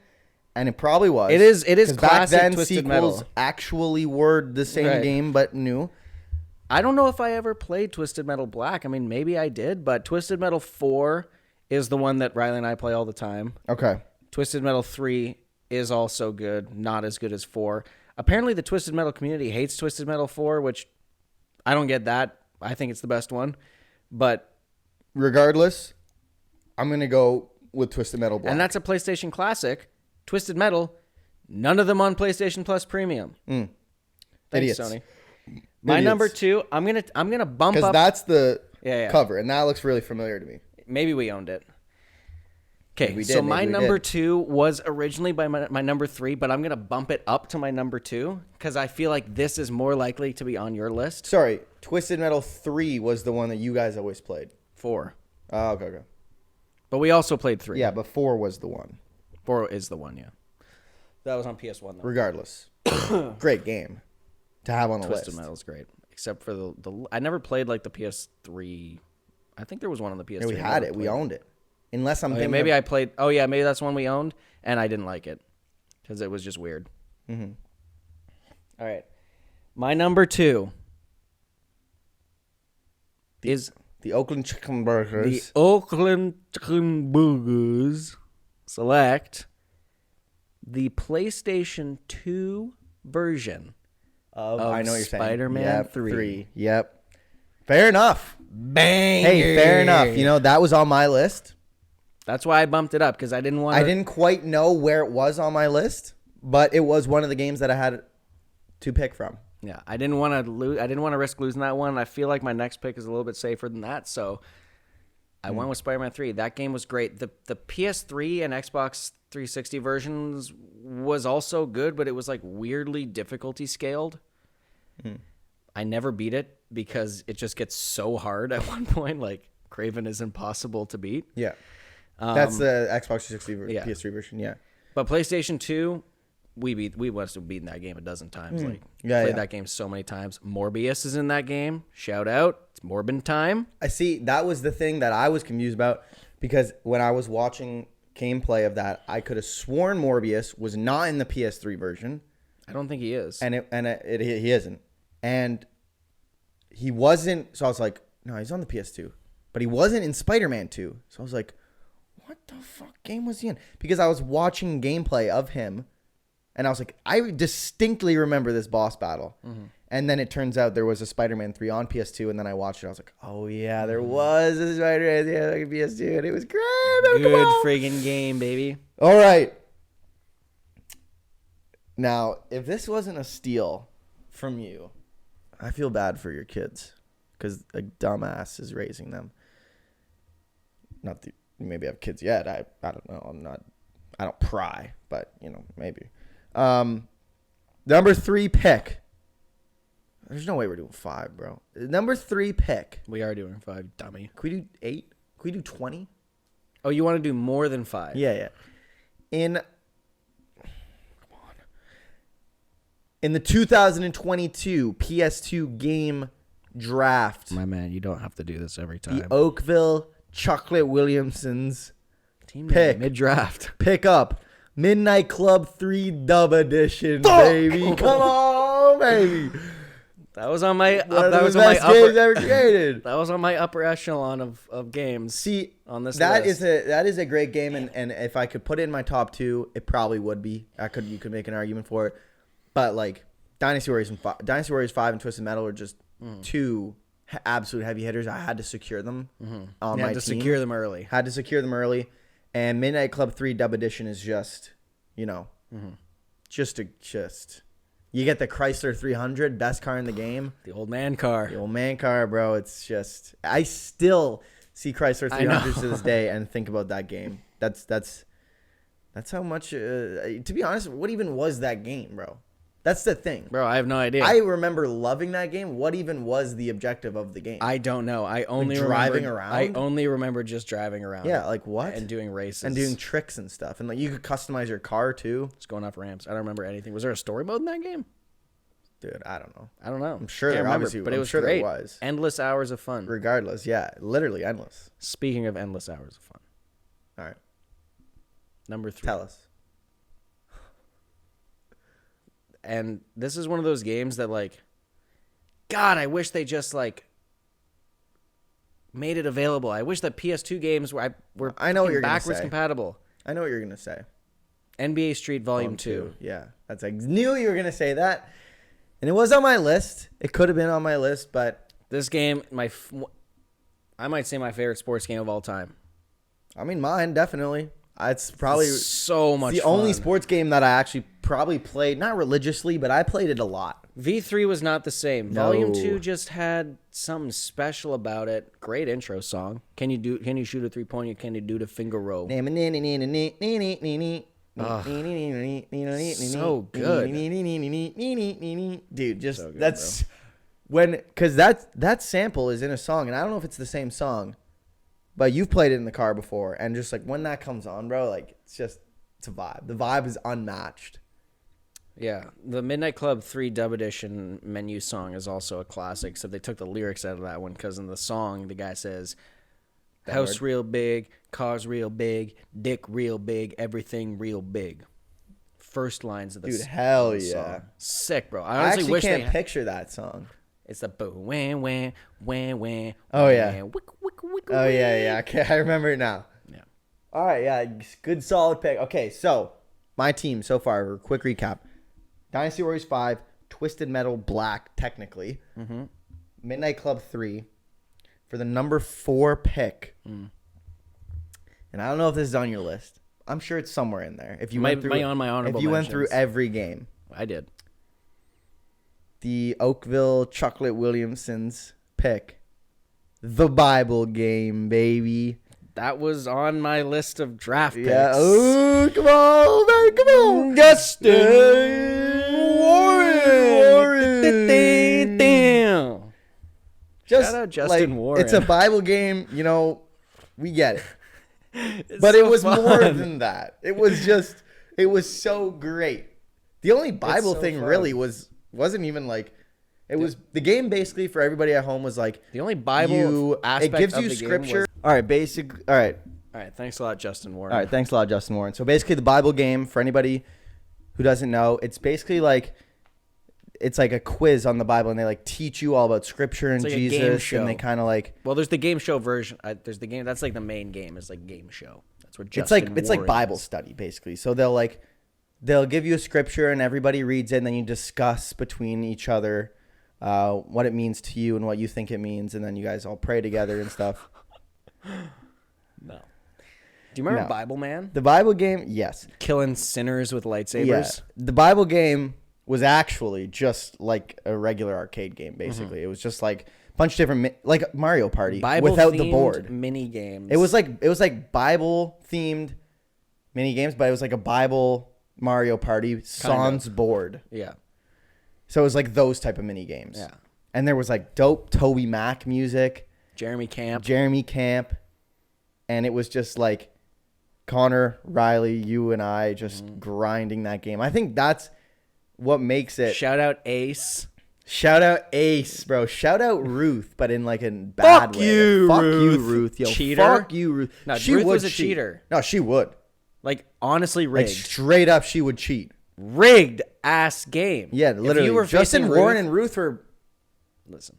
and it probably was. It is classic back then, Twisted sequels Metal. actually were the same game, but new. I don't know if I ever played Twisted Metal Black. I mean, maybe I did, but Twisted Metal 4 is the one that Riley and I play all the time. Okay. Twisted Metal 3 is also good, not as good as 4. Apparently, the Twisted Metal community hates Twisted Metal 4, which I don't get that. I think it's the best one. But regardless, I'm going to go with Twisted Metal Black. And that's a PlayStation classic. Twisted Metal, none of them on PlayStation Plus Premium. Thanks, Idiots. Sony. My number 2, I'm gonna bump up because that's the Yeah. cover, and that looks really familiar to me. Maybe we owned it. Okay, We did, so my maybe we number did. 2 was originally by my number 3, but I'm gonna bump it up to my number 2 because I feel like this is more likely to be on your list. Sorry, Twisted Metal 3 was the one that you guys always played. 4, Oh, okay. but we also played 3. Yeah, but 4 was the one. 4 is the one. Yeah, that was on PS1 though. Regardless, great game to have on the Twisted list. Metal's great, except for the I never played like the PS3. I think there was one on the PS3. Yeah, we had it. We owned it. Unless I'm thinking maybe I played. Oh yeah, maybe that's one we owned, and I didn't like it because it was just weird. All right, my number 2 is the Oakland Chicken the Burgers. Oakland Chicken Burgers. Select the PlayStation 2 version of I know what you're Spider-Man saying. Yep, 3. Yep. Fair enough. Bang. Hey, fair enough. You know, that was on my list. That's why I bumped it up because I didn't want. I didn't quite know where it was on my list, but it was one of the games that I had to pick from. Yeah, I didn't want to lose. I didn't want to risk losing that one. I feel like my next pick is a little bit safer than that, so I went with Spider-Man 3. That game was great. The PS3 and Xbox 360 versions was also good, but it was like weirdly difficulty scaled. I never beat it because it just gets so hard at one point. Like Kraven is impossible to beat. Yeah. That's the Xbox 360 yeah. PS3 version, yeah. But PlayStation 2, we must have beaten that game a dozen times. Like played that game so many times. Morbius is in that game. Shout out. It's Morbin time. I see. That was the thing that I was confused about because when I was watching gameplay of that, I could have sworn Morbius was not in the PS3 version. I don't think he is. And he isn't. And he wasn't. So I was like, no, he's on the PS2. But he wasn't in Spider-Man 2. So I was like, what the fuck game was he in? Because I was watching gameplay of him. And I was like, I distinctly remember this boss battle. And then it turns out there was a Spider-Man 3 on PS2, and then I watched it. I was like, oh, yeah, there was a Spider-Man 3 on PS2, and it was great. Good friggin' game, baby. All right. Now, if this wasn't a steal from you, I feel bad for your kids because a dumbass is raising them. Not that you maybe have kids yet. I don't know. I don't pry, but, maybe. Number 3 pick. There's no way we're doing 5, bro. Number 3 pick. We are doing 5, dummy. Can we do 8? Can we do 20? Oh, you want to do more than 5? Yeah. In the 2022 PS2 game draft. My man, you don't have to do this every time. The Oakville Chocolate Williamsons Team pick. Mid-draft. Pick up Midnight Club 3 Dub Edition, baby. Come on, baby. That was on my That was my games ever created. That was on my upper echelon of games. See, on this that list. that is a great game, and if I could put it in my top 2, it probably would be. You could make an argument for it, but like Dynasty Warriors 5 and Twisted Metal are just 2 absolute heavy hitters. I had to secure them on my team. Secure them early. Had to secure them early, and Midnight Club 3 Dub Edition is just, just. You get the Chrysler 300, best car in the game. The old man car. The old man car, bro. It's just, I still see Chrysler 300s to this day and think about that game. That's how much. To be honest, what even was that game, bro? That's the thing, bro. I have no idea. I remember loving that game. What even was the objective of the game? I don't know. I only driving around. I only remember just driving around. Yeah, like what? And doing races and doing tricks and stuff, and like you could customize your car too. Just going off ramps. I don't remember anything. Was there a story mode in that game? Dude, I don't know. I'm sure there obviously, but it was sure great. There was endless hours of fun. Regardless, yeah, literally endless. Speaking of endless hours of fun, all right. Number 3. Tell us. And this is one of those games that, like, God, I wish they just like made it available. I wish that PS2 games were I know what you're backwards gonna say. compatible. I know what you're gonna say. NBA Street Volume 2. Yeah, that's. I knew you were gonna say that, and it was on my list. It could have been on my list, but this game, I might say my favorite sports game of all time. I mean, mine definitely. It's probably so much the fun. only sports game that I actually probably played, not religiously, but I played it a lot. V3 was not the same. No. Volume 2 just had something special about it. Great intro song. Can you shoot a 3-pointer? Can you do the finger roll? So good. Dude, just So good, that's because that sample is in a song, and I don't know if it's the same song, but you've played it in the car before, and just like when that comes on, bro, like it's a vibe. The vibe is unmatched. Yeah, the Midnight Club 3 Dub Edition menu song is also a classic. So they took the lyrics out of that one because in the song the guy says, "House real big, cars real big, dick real big, everything real big." First lines of the Dude, hell yeah, song. Sick, bro. I honestly actually wish can't picture that song. It's the boo wah wah wah wah. Oh yeah. Wick, wick, wick, Oh wick. yeah. Okay, I remember it now. Yeah. All right, yeah, good solid pick. Okay, so my team so far. Quick recap: Dynasty Warriors 5, Twisted Metal Black, technically, Midnight Club 3 for the number 4 pick. And I don't know if this is on your list. I'm sure it's somewhere in there. If you went through on my honorable if you went mentions. through every game, I did. the Oakville Chocolate Williamsons pick, the Bible game, baby. That was on my list of draft picks. Yeah. Oh, come on, man, come on. Justin Warren. Just Shout out Justin Warren. It's a Bible game, we get it. It's But so it was fun. more than that. It was so great. The only Bible so thing fun. really wasn't even like, it was the game basically for everybody at home was like, The only Bible aspect it gives of you the game scripture. was- All right. All right, thanks a lot, Justin Warren. All right, thanks a lot, Justin Warren. So basically, the Bible game, for anybody who doesn't know, it's basically like it's like a quiz on the Bible, and they like teach you all about Scripture and like a game Jesus, show. and they kind of like Well, there's the game show version. There's the game. That's like the main game. Is like game show. That's what it's Justin like Warren Bible is. study basically. So they'll give you a scripture, and everybody reads it, and then you discuss between each other what it means to you and what you think it means, and then you guys all pray together and stuff. No. Do you remember Bible Man? The Bible game, yes. Killing sinners with lightsabers? Yeah. The Bible game was actually just like a regular arcade game, basically. It was just like a bunch of different, like Mario Party, without the board. Mini games. It was like Bible themed mini games, but it was like a Bible Mario Party sans board. Yeah. So it was like those type of mini games. Yeah. And there was like dope Toby Mac music. Jeremy Camp. And it was just like Connor, Riley, you and I just grinding that game. I think that's what makes it. Shout out Ace. Shout out Ace, bro. Shout out Ruth, but in like a bad way. Fuck you, Ruth. Yo, cheater. Fuck you, Ruth. No, she Ruth would was a cheat. cheater. No, she would. Like, honestly rigged. Like, straight up, she would cheat. Rigged ass game. Yeah, literally. If you were Justin Ruth, Warren and Ruth were. Listen.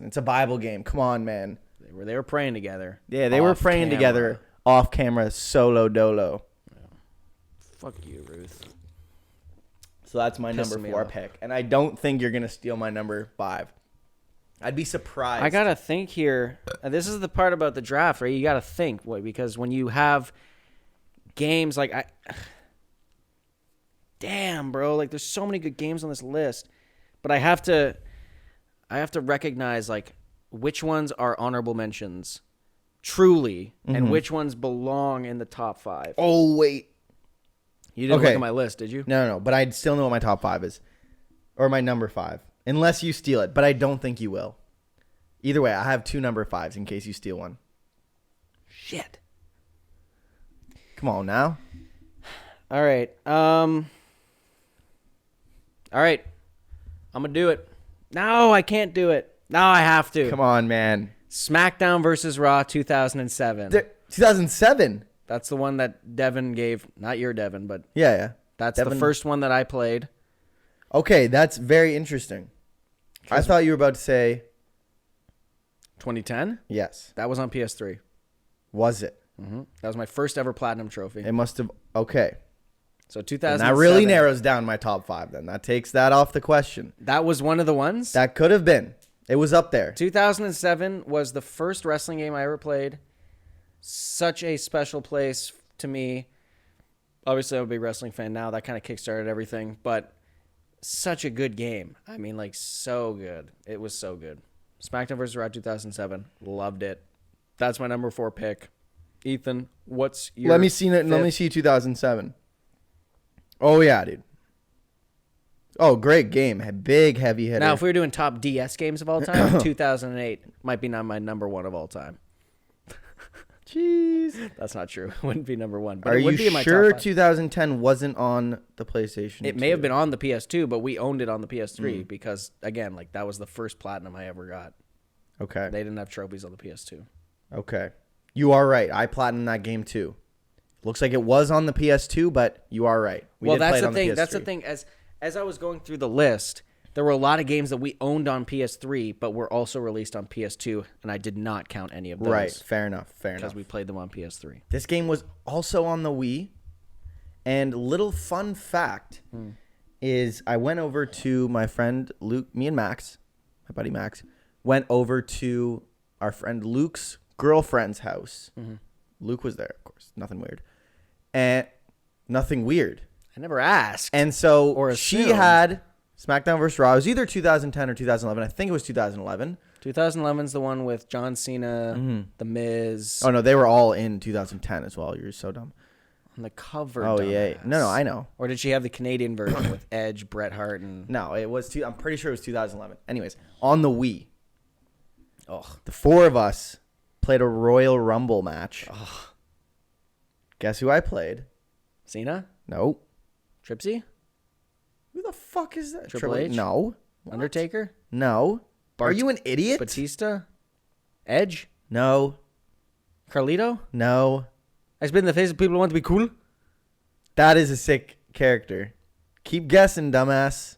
It's a Bible game. Come on, man. They were praying together. Yeah, they were praying together off camera, solo dolo. Yeah. Fuck you, Ruth. So that's my number 4 pick. And I don't think you're going to steal my number 5. I'd be surprised. I got to think here. This is the part about the draft, right? You got to think. Because when you have games like... Damn, bro. Like, there's so many good games on this list. But I have to recognize, like, which ones are honorable mentions truly and which ones belong in the top 5. Oh, wait. You didn't look at my list, did you? No. But I still know what my top 5 is. Or my number 5. Unless you steal it. But I don't think you will. Either way, I have 2 number 5s in case you steal one. Shit. Come on now. All right. All right. I'm going to do it. No, I can't do it. No, I have to. Come on, man. SmackDown versus Raw 2007. 2007? That's the one that Devin gave. Not your Devin, but Yeah. that's Devin. the first one that I played. Okay, that's very interesting. I thought you were about to say... 2010? Yes. That was on PS3. Was it? Mm-hmm. That was my first ever Platinum trophy. It must have... Okay. So 2007. And that really narrows down my top 5 then. That takes that off the question. That was one of the ones? That could have been. It was up there. 2007 was the first wrestling game I ever played. Such a special place to me. Obviously, I'm a big wrestling fan now. That kind of kickstarted everything. But such a good game. I mean, like, so good. It was so good. SmackDown vs. Raw 2007. Loved it. That's my number 4 pick. Ethan, what's your Let me see 2007. Oh, yeah, dude. Oh, great game. Big, heavy hitter. Now, if we were doing top DS games of all time, 2008 might be not my number 1 of all time. Jeez. That's not true. It wouldn't be number 1. But Are it would you be in my sure top 5. 2010 wasn't on the PlayStation? It may have been on the PS2, but we owned it on the PS3 because, again, like that was the first Platinum I ever got. Okay. They didn't have trophies on the PS2. Okay. You are right. I platinumed that game too. Looks like it was on the PS2, but you are right. Well, that's the thing. That's the thing. As I was going through the list, there were a lot of games that we owned on PS3, but were also released on PS2, and I did not count any of those. Right. Fair enough. Because we played them on PS3. This game was also on the Wii. And little fun fact is I went over to my friend Luke, me and Max, my buddy Max, went over to our friend Luke's girlfriend's house. Luke was there, of course. Nothing weird. And nothing weird. I never asked. And so or she had SmackDown vs. Raw. It was either 2010 or 2011. I think it was 2011. 2011's the one with John Cena, The Miz. Oh, no, they were all in 2010 as well. You're so dumb. On the cover. Oh, yeah. dumbass. No, I know. Or did she have the Canadian version with Edge, Bret Hart, and... No, it was... I'm pretty sure it was 2011. Anyways, on the Wii, Oh, the 4 of us played a Royal Rumble match. Guess who I played? Cena? Nope. Tripsy? Who the fuck is that? Triple H? No. What? Undertaker? No. Are you an idiot? Batista? Edge? No. Carlito? No. I spit in the face of people who want to be cool? That is a sick character. Keep guessing, dumbass.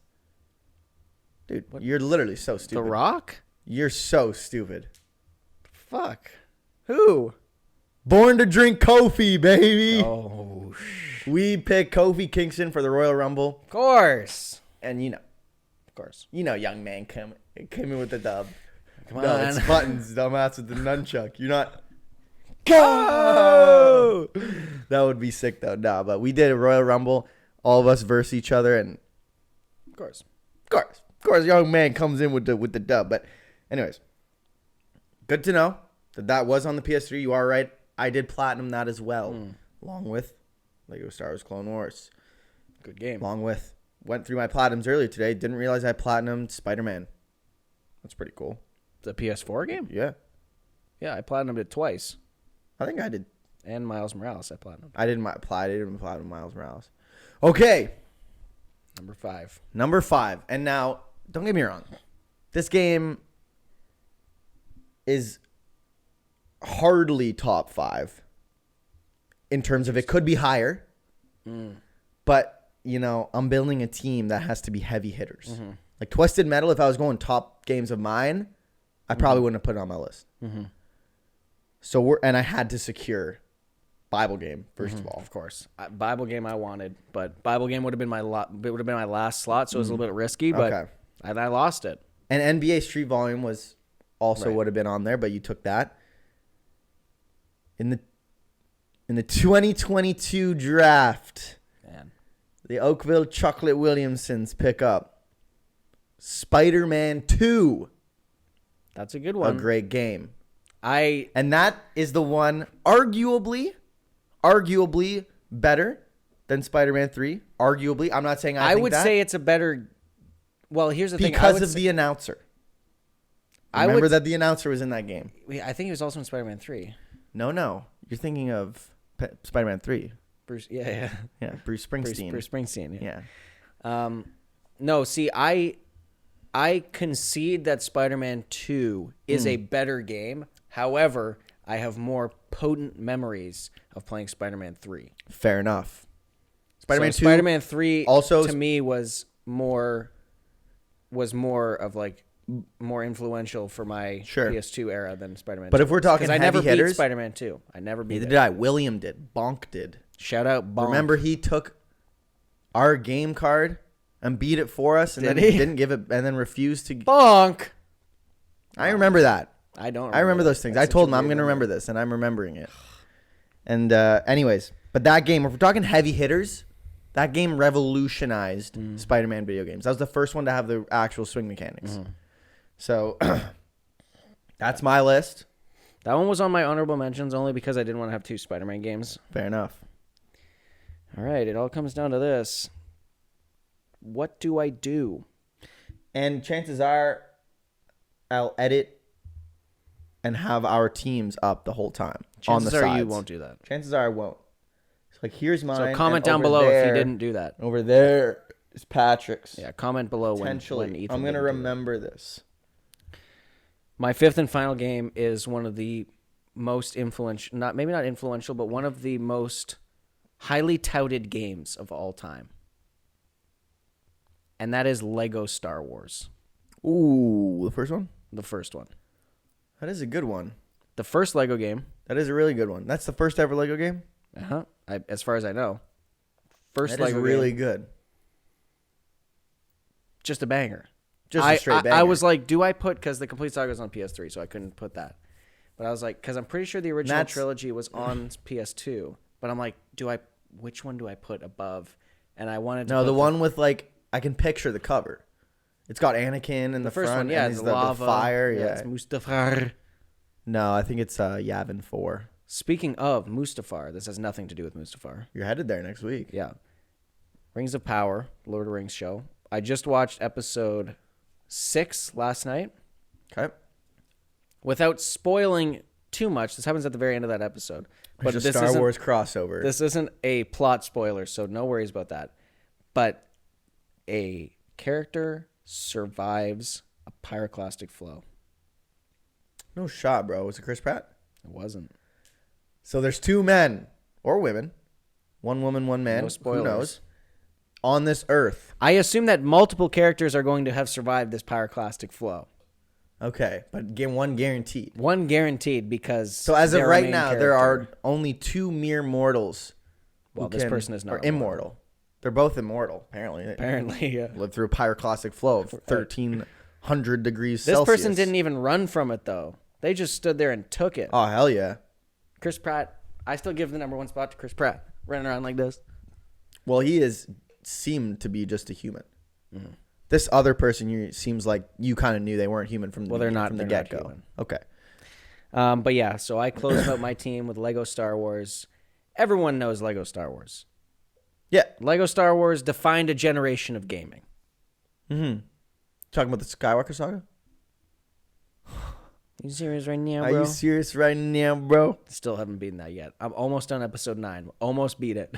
Dude, you're literally so stupid. The Rock? You're so stupid. Fuck. Who? Born to drink Kofi, baby. Oh, We picked Kofi Kingston for the Royal Rumble. of course. And Of course. young man It came in with the dub. Come No, on. it's buttons, dumbass, with the nunchuck. You're not. Go! That would be sick, though. Nah, but we did a Royal Rumble, all of us versus each other, and Of course. of course, young man comes in with the dub. But, anyways, good to know that was on the PS3. You are right. I did platinum that as well, along with Lego Star Wars Clone Wars. Good game. Along with went through my platinums earlier today. Didn't realize I platinumed Spider-Man. That's pretty cool. The PS4 game? Yeah, Yeah, I platinumed it twice. I think I did. And Miles Morales, I platinumed. I didn't platinum Miles Morales. Okay. Number 5. And now, don't get me wrong. This game is hardly top 5 in terms of it could be higher. But, you know, I'm building a team that has to be heavy hitters. Mm-hmm. Like Twisted Metal, if I was going top games of mine, I probably wouldn't have put it on my list. Mm-hmm. So and I had to secure Bible game first of all. Of course, Bible game I wanted, but Bible game would have been my last slot, so it was a little bit risky. But Okay. I lost it. And NBA Street Volume was also Right. would have been on there, but you took that. In the 2022 draft, Man, the Oakville Chocolate Williamsons pick up Spider-Man 2, that's a good a one. great game. I And that is the one arguably better than Spider-Man 3. Arguably. I'm not saying I think would that, say it's a better. Well, here's the thing. because of the announcer. Remember that the announcer was in that game. I think he was also in Spider-Man 3. No. You're thinking of Spider-Man 3. Bruce. Yeah. Yeah, Bruce Springsteen. Bruce Springsteen. Yeah. No, see, I concede that Spider-Man 2 is a better game. However, I have more potent memories of playing Spider-Man 3. Fair enough. Spider-Man 2. Spider-Man 3 also to me was more of like more influential for my Sure. PS2 era than Spider-Man 2. But if we're talking 'Cause I never heavy hitters- beat Spider-Man 2. I never beat Neither it. did I. William did. Bonk did. Shout out Bonk. Remember, he took our game card and beat it for us, and Did then he? didn't give it, and then refused to. Bonk. I remember that. I don't. I remember those things. That's I such told a him I'm weird going to memory. remember this, and I'm remembering it. And anyways, but that game, if we're talking heavy hitters, that game revolutionized Spider-Man video games. That was the first one to have the actual swing mechanics. So that's my list. That one was on my honorable mentions only because I didn't want to have 2 Spider-Man games. Fair enough. All right, it all comes down to this. What do I do? And chances are I'll edit and have our teams up the whole time on the Chances are sides. you won't do that. Chances are I won't. It's like, here's mine. So comment and down over below if you there- didn't do that. Over there is Patrick's. Yeah, comment below when Potentially. Ethan I'm going to didn't do that. remember this. My 5th and final game is one of the most influential, maybe not influential, but one of the most highly touted games of all time. And that is Lego Star Wars, Ooh, the first one? the first one. That is a good one. The first Lego game. That is a really good one. That's the first ever Lego game? Uh-huh. As far as I know. First That is Lego really game. good. Just a banger. Just a straight banger. I was like, do I put, because the Complete Saga was on PS3, so I couldn't put that. But I was like, because I'm pretty sure the original That's- trilogy was on PS2. But I'm like, which one do I put above? And I wanted to No, put the one with, like, I can picture the cover. It's got Anakin in the first front. one, yeah, and the the lava. fire. Yeah. It's Mustafar. No, I think it's Yavin 4. Speaking of Mustafar, this has nothing to do with Mustafar. You're headed there next week. Yeah. Rings of Power, Lord of the Rings show. I just watched episode 6 last night. Okay. Without spoiling too much, this happens at the very end of that episode. But There's a this Star isn't, Wars crossover. This isn't a plot spoiler, so no worries about that. But a character survives a pyroclastic flow. No shot, bro. Was it Chris Pratt? It wasn't. So there's 2 men or women, 1 woman, 1 man. No spoilers. Who knows? On this earth. I assume that multiple characters are going to have survived this pyroclastic flow. Okay, but one guaranteed. One guaranteed because So as of they're a right main now, character. there are only 2 mere mortals. Well, who this person is not or immortal. They're both immortal, apparently. Apparently, yeah. Lived through a pyroclastic flow of 100 degrees This Celsius. person didn't even run from it, though. They just stood there and took it. Oh, hell yeah. Chris Pratt, I still give the number 1 spot to Chris Pratt. Running around like this. Well, seemed to be just a human. Mm-hmm. This other person seems like you kind of knew they weren't human from the, they're not, from the they're not get-go. human. Okay. But yeah, so I closed out my team with Lego Star Wars. Everyone knows Lego Star Wars. Yeah. Lego Star Wars defined a generation of gaming. Mm-hmm. Talking about the Skywalker saga? You serious right now, bro? Are you serious right now, bro? Still haven't beaten that yet. I'm almost done episode 9. Almost beat it.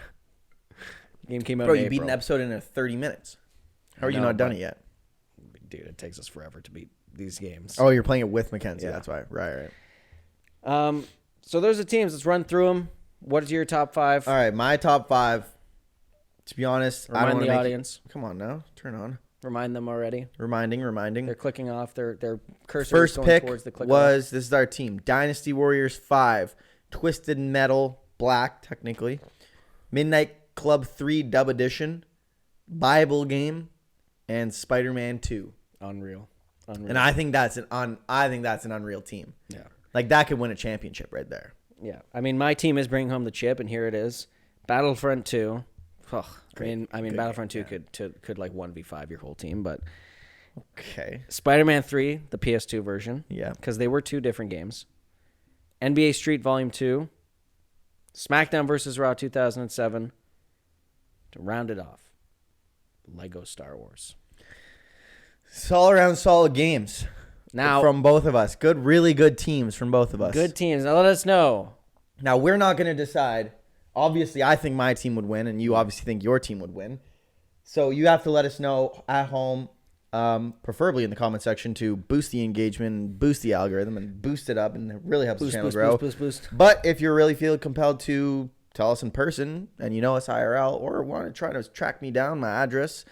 Game came out Bro, in you beat an April. episode in 30 minutes. How are you No, not done but- it yet? Dude, it takes us forever to beat these games. Oh, you're playing it with Mackenzie. Yeah. That's why. Right. So those are the teams. Let's run through them. What is your top 5? All right, my top 5. To be honest, I don't Remind want the to audience. Come on now. Turn on. Remind them already. Reminding. They're clicking off. Their cursor First is going pick towards the click. was, this is our team, Dynasty Warriors 5, Twisted Metal Black, technically, Midnight Club 3 Dub Edition, Bible Game, and Spider-Man 2. Unreal. And I think that's an unreal team. Yeah. Like, that could win a championship right there. Yeah. I mean, my team is bringing home the chip, and here it is. Battlefront 2. Ugh. I mean, Battlefront 2 could like 1v5 your whole team, but Okay. Spider-Man 3, the PS2 version. Yeah. Because they were 2 different games. NBA Street Volume 2. SmackDown vs. Raw 2007. To round it off, Lego Star Wars. It's all around solid games. Now, From both of us. Really good teams from both of us. good teams. Now let us know. Now, we're not going to decide. Obviously, I think my team would win, and you obviously think your team would win. So you have to let us know at home, preferably in the comment section, to boost the engagement, and boost the algorithm, and boost it up, and it really helps the channel grow. Boost. But if you really feel compelled to tell us in person, and you know us IRL, or want to try to track me down, my address,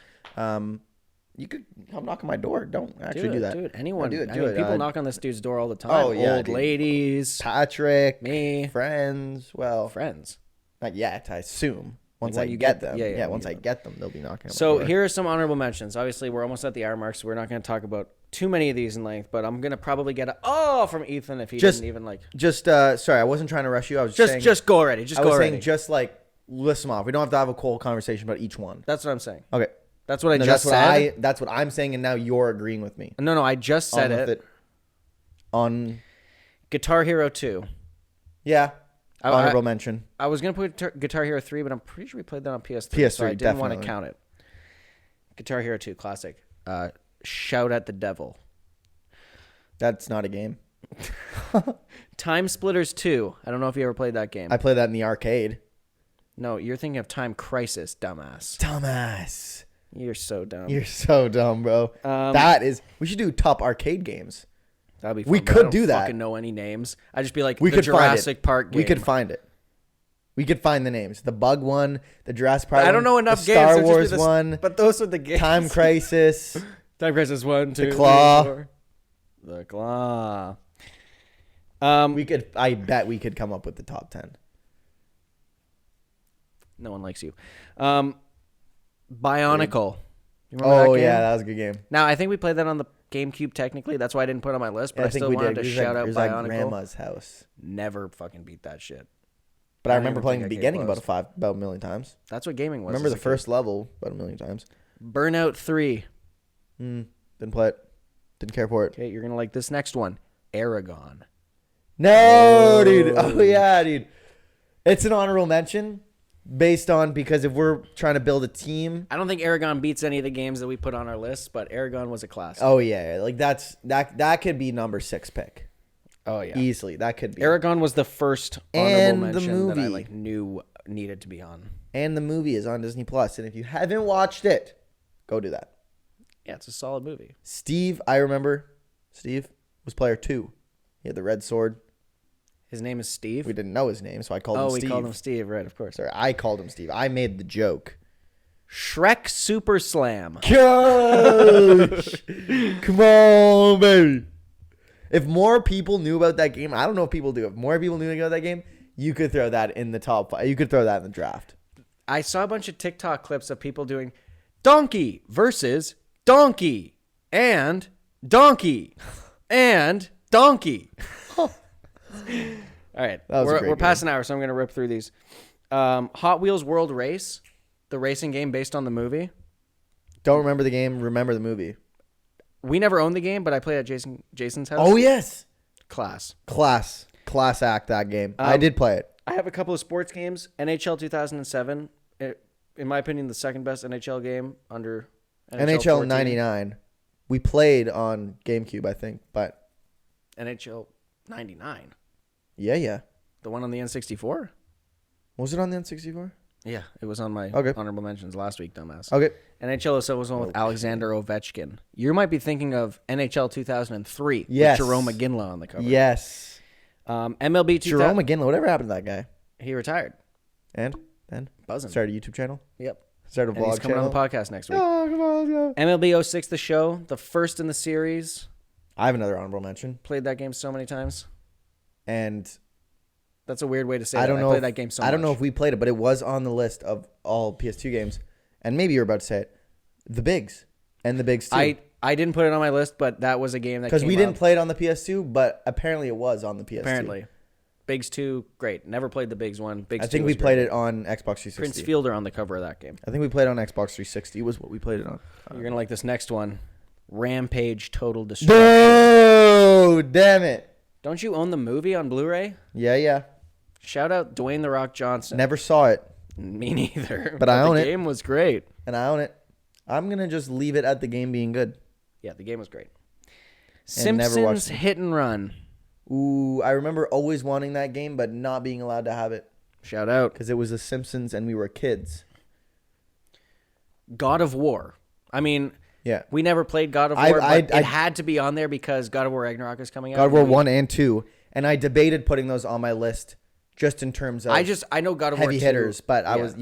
you could come knock on my door. Don't actually do that. Dude, anyone. No, do it. I Do mean, it. people knock on this dude's door all the time. Oh, yeah, Old dude. ladies. Patrick, Me. friends. Well, Friends. not yet, I assume. Once When I you get get them. them. Yeah, Once I get them, they'll be knocking on my So door. here are some honorable mentions. Obviously, we're almost at the hour mark, so we're not going to talk about too many of these in length, but I'm going to probably get from Ethan if he didn't even like. Just, sorry, I wasn't trying to rush you. I was just saying, Just go already. Just I go was already. saying just like list them off. We don't have to have a whole conversation about each one. That's what I'm saying. Okay. That's what I No, just said. that's what I'm saying, and now you're agreeing with me. No, I just said On with it. On, Guitar Hero 2. yeah, I- honorable mention. I was going to put Guitar Hero 3, but I'm pretty sure we played that on PS3. PS3, so I didn't want to definitely. count it. Guitar Hero 2, classic. Shout at the Devil. That's not a game. Time Splitters 2. I don't know if you ever played that game. I played that in the arcade. No, you're thinking of Time Crisis, dumbass. Dumbass. You're so dumb. You're so dumb, bro. We should do top arcade games. That'd be fun. we but I could don't do that. Fucking know any names? I'd just be like We the could find Jurassic it. Park game. We could find it. We could find the names. The Bug one, the Jurassic Park I don't one, know enough the games. Star so just be Wars the- one, but those are the games. Time Crisis. Time Crisis 1, 2, Claw. 3, 4. The Claw. I bet we could come up with the top 10. No one likes you. Bionicle. You remember that Oh, game? yeah, that was a good game. Now, I think we played that on the GameCube technically. That's why I didn't put it on my list, but I, still wanted to It was shout at- out it was at Bionicle. Grandma's house. Never fucking beat that shit. But I don't remember even playing think the I came beginning close. about a million times. That's what gaming was. Remember as the a kid. first level about a million times. Burnout 3. Didn't play it. Didn't care for it. Okay, you're going to like this next one. Aragon. No, dude. Oh, yeah, dude. It's an honorable mention based on, because if we're trying to build a team. I don't think Aragon beats any of the games that we put on our list, but Aragon was a classic. Oh, yeah. Like, that could be number 6 pick. Oh, yeah. Easily. That could be. Aragon was the first honorable And the mention that I movie. knew needed to be on. And the movie is on Disney Plus. And if you haven't watched it, go do that. Yeah, it's a solid movie. Steve, I remember. Steve was player 2. He had the red sword. His name is Steve. We didn't know his name, so I called him Steve. We called him Steve, right? Of course. Sorry, I called him Steve. I made the joke. Shrek Super Slam. Gosh! Come on, baby. If more people knew about that game, I don't know if people do. If more people knew about that game, you could throw that in the top 5. You could throw that in the draft. I saw a bunch of TikTok clips of people doing Donkey versus Donkey and Donkey, and Donkey. All right, we're past an hour, so I'm gonna rip through these. Hot Wheels World Race, the racing game based on the movie. Don't remember the game. Remember the movie. We never owned the game, but I played at Jason's house. Oh yes, class act that game. I did play it. I have a couple of sports games. NHL 2007, in my opinion, the second best NHL game under NHL 99. We played on GameCube, I think, but NHL 99. Yeah. The one on the N64? Was it on the N64? Yeah, it was on my honorable mentions last week, dumbass. Okay. NHL 07 was one with Alexander Ovechkin. You might be thinking of NHL 2003 yes. with Jerome McGinley on the cover. Yes. MLB 2000. Jerome McGinley, whatever happened to that guy? He retired. And then? Buzzing. Started a YouTube channel? Yep. Started a vlog He's coming channel? on the podcast next week. Oh, come on, let's go. MLB 06, the show, the first in the series. I have another honorable mention. Played that game so many times. And that's a weird way to say I don't know played that game so much. I don't know if we played it, but it was on the list of all PS2 games. And maybe you're about to say it. The Bigs. And the Bigs 2. I didn't put it on my list, but that was a game that came because we didn't play it on the PS2, but apparently it was on the PS2. Apparently. Bigs 2, great. Never played the Bigs 1. Bigs I think 2 we played it on Xbox 360. Prince Fielder on the cover of that game. I think we played it on Xbox 360 was what we played it on. You're going to like this next one. Rampage Total Destruction. Boo! Damn it. Don't you own the movie on Blu-ray? Yeah. Shout out Dwayne The Rock Johnson. Never saw it. Me neither. But I own it. The game was great. And I own it. I'm going to just leave it at the game being good. Yeah, the game was great. And never watched Simpsons it. Hit and Run. Ooh, I remember always wanting that game, but not being allowed to have it. Shout out. Because it was The Simpsons and we were kids. God of War. I mean, yeah, we never played God of War, but it had to be on there because God of War Ragnarok is coming out. God of War 1 and 2. And I debated putting those on my list just in terms of I know God of War 2. heavy hitters, but I was,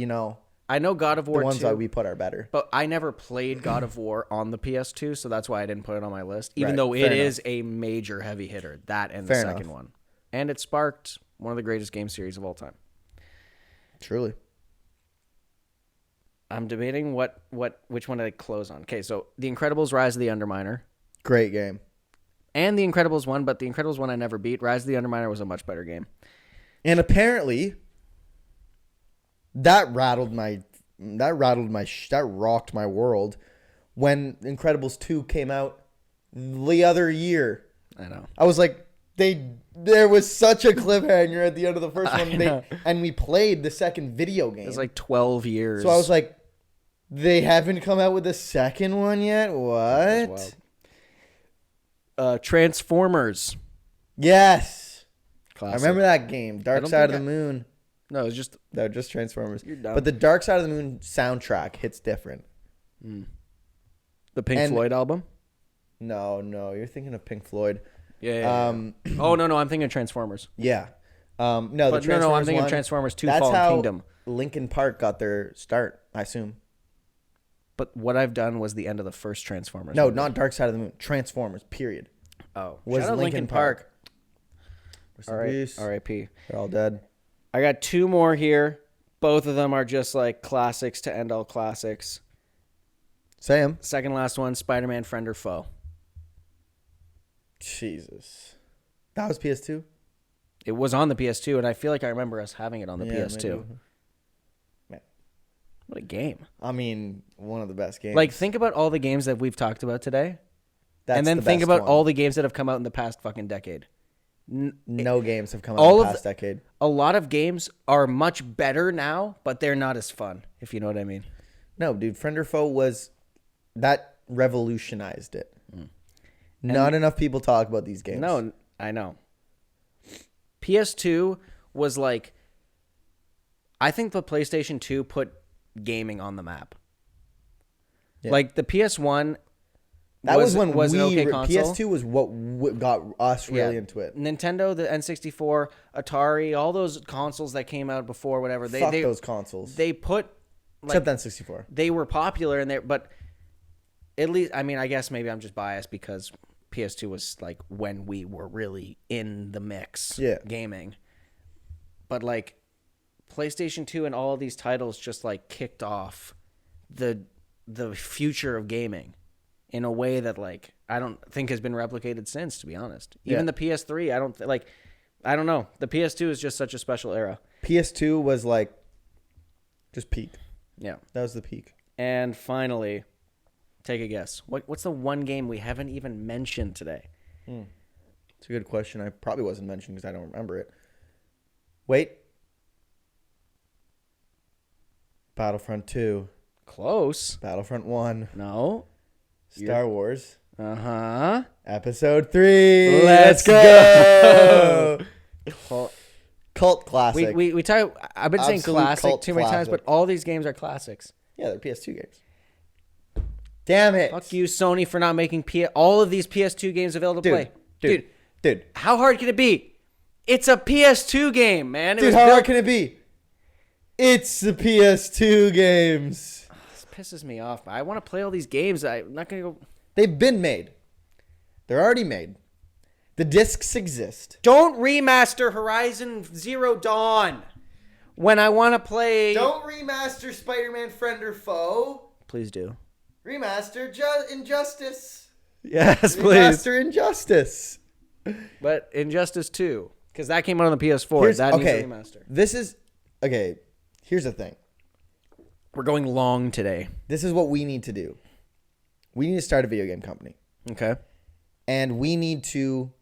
I know God of War 2. The ones that we put are better. But I never played God of War on the PS2, so that's why I didn't put it on my list. Even Right, though fair it enough. is a major heavy hitter, that and the Fair second enough. one. And it sparked one of the greatest game series of all time. Truly. I'm debating which one to close on. Okay, so The Incredibles Rise of the Underminer. Great game. And The Incredibles 1, but The Incredibles 1 I never beat. Rise of the Underminer was a much better game. And apparently that rocked my world when Incredibles 2 came out the other year. I know. I was like, there was such a cliffhanger at the end of the first one, and we played the second video game. It was like 12 years. So I was like, they haven't come out with the second one yet? What? Transformers. Yes. Classic. I remember that game, Dark Side of the Moon. No, it was just... No, just Transformers. You're dumb. But the Dark Side of the Moon soundtrack hits different. The Pink Floyd album? No, you're thinking of Pink Floyd. Yeah. Oh, no, I'm thinking of Transformers. Yeah. I'm thinking of Transformers 2 Fallen Kingdom. That's how Linkin Park got their start, I assume. But what I've done was the end of the first Transformers. No, movie. not Dark Side of the Moon. Transformers, period. Oh. Was Shout out Linkin Park. R.I.P. They're all dead. I got two more here. Both of them are just like classics to end all classics. Say 'em. Second last one, Spider-Man Friend or Foe. Jesus. That was PS2? It was on the PS2, and I feel like I remember us having it on the PS2. Maybe. Man. What a game. I mean, one of the best games. Like, think about all the games that we've talked about today. That's and then the think best about one. all the games that have come out in the past fucking decade. No games have come out in the past decade. A lot of games are much better now, but they're not as fun, if you know what I mean. No, dude, Friend or Foe that revolutionized it. Not enough people talk about these games. No, I know. PS2 was like, I think the PlayStation 2 put gaming on the map. Yeah. Like the PS1 that was when an okay console. PS2 was what got us really into it. Nintendo, the N64, Atari, all those consoles that came out before, whatever. Fuck those consoles. They put... Except N64. They were popular in there, but at least, I mean, I guess maybe I'm just biased because PS2 was like when we were really in the mix gaming. But like PlayStation 2 and all of these titles just like kicked off the future of gaming in a way that like I don't think has been replicated since. To be honest, even the PS3, I don't know. The PS2 is just such a special era. PS2 was like just peak. Yeah, that was the peak. And finally, take a guess. What's the one game we haven't even mentioned today? It's a good question. I probably wasn't mentioned because I don't remember it. Wait. Battlefront 2. Close. Battlefront 1. No. Star Wars. Uh-huh. Episode 3. Let's go. Cult classic. We talk. I've been saying Absolute classic cult too many times, classic. but all these games are classics. Yeah, they're PS2 games. Damn it. Fuck you, Sony, for not making all of these PS2 games available to play. Dude. How hard can it be? It's a PS2 game, man. Dude, how hard can it be? It's the PS2 games. This pisses me off. I want to play all these games. I'm not going to go. They've been made. They're already made. The discs exist. Don't remaster Horizon Zero Dawn when I want to play. Don't remaster Spider-Man Friend or Foe. Please do. Remaster Injustice. Yes, please. Remaster Injustice. But Injustice 2, because that came out on the PS4. That needs a remaster. Here's the thing. We're going long today. This is what we need to do. We need to start a video game company. Okay. And we need to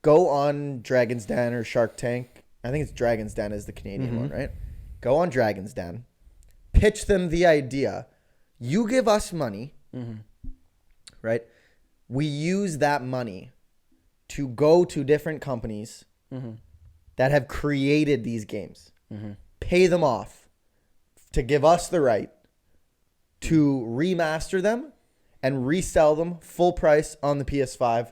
go on Dragon's Den or Shark Tank. I think it's Dragon's Den is the Canadian one, right? Go on Dragon's Den. Pitch them the idea. You give us money, right? We use that money to go to different companies that have created these games. Pay them off to give us the right to remaster them and resell them full price on the PS5,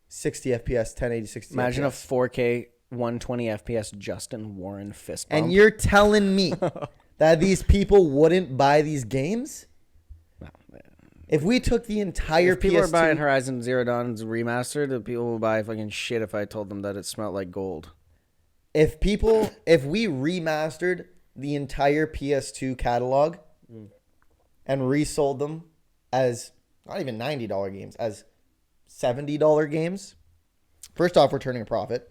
60 FPS, 1080, 60 Imagine FPS. a 4K 120 FPS Justin Warren fist bump. And you're telling me that these people wouldn't buy these games? No. If we took the entire If people PS2... are buying Horizon Zero Dawn's remastered, the people will buy fucking shit if I told them that it smelled like gold. If we remastered the entire PS2 catalog and resold them as not even $90 games, as $70 games, first off, we're turning a profit.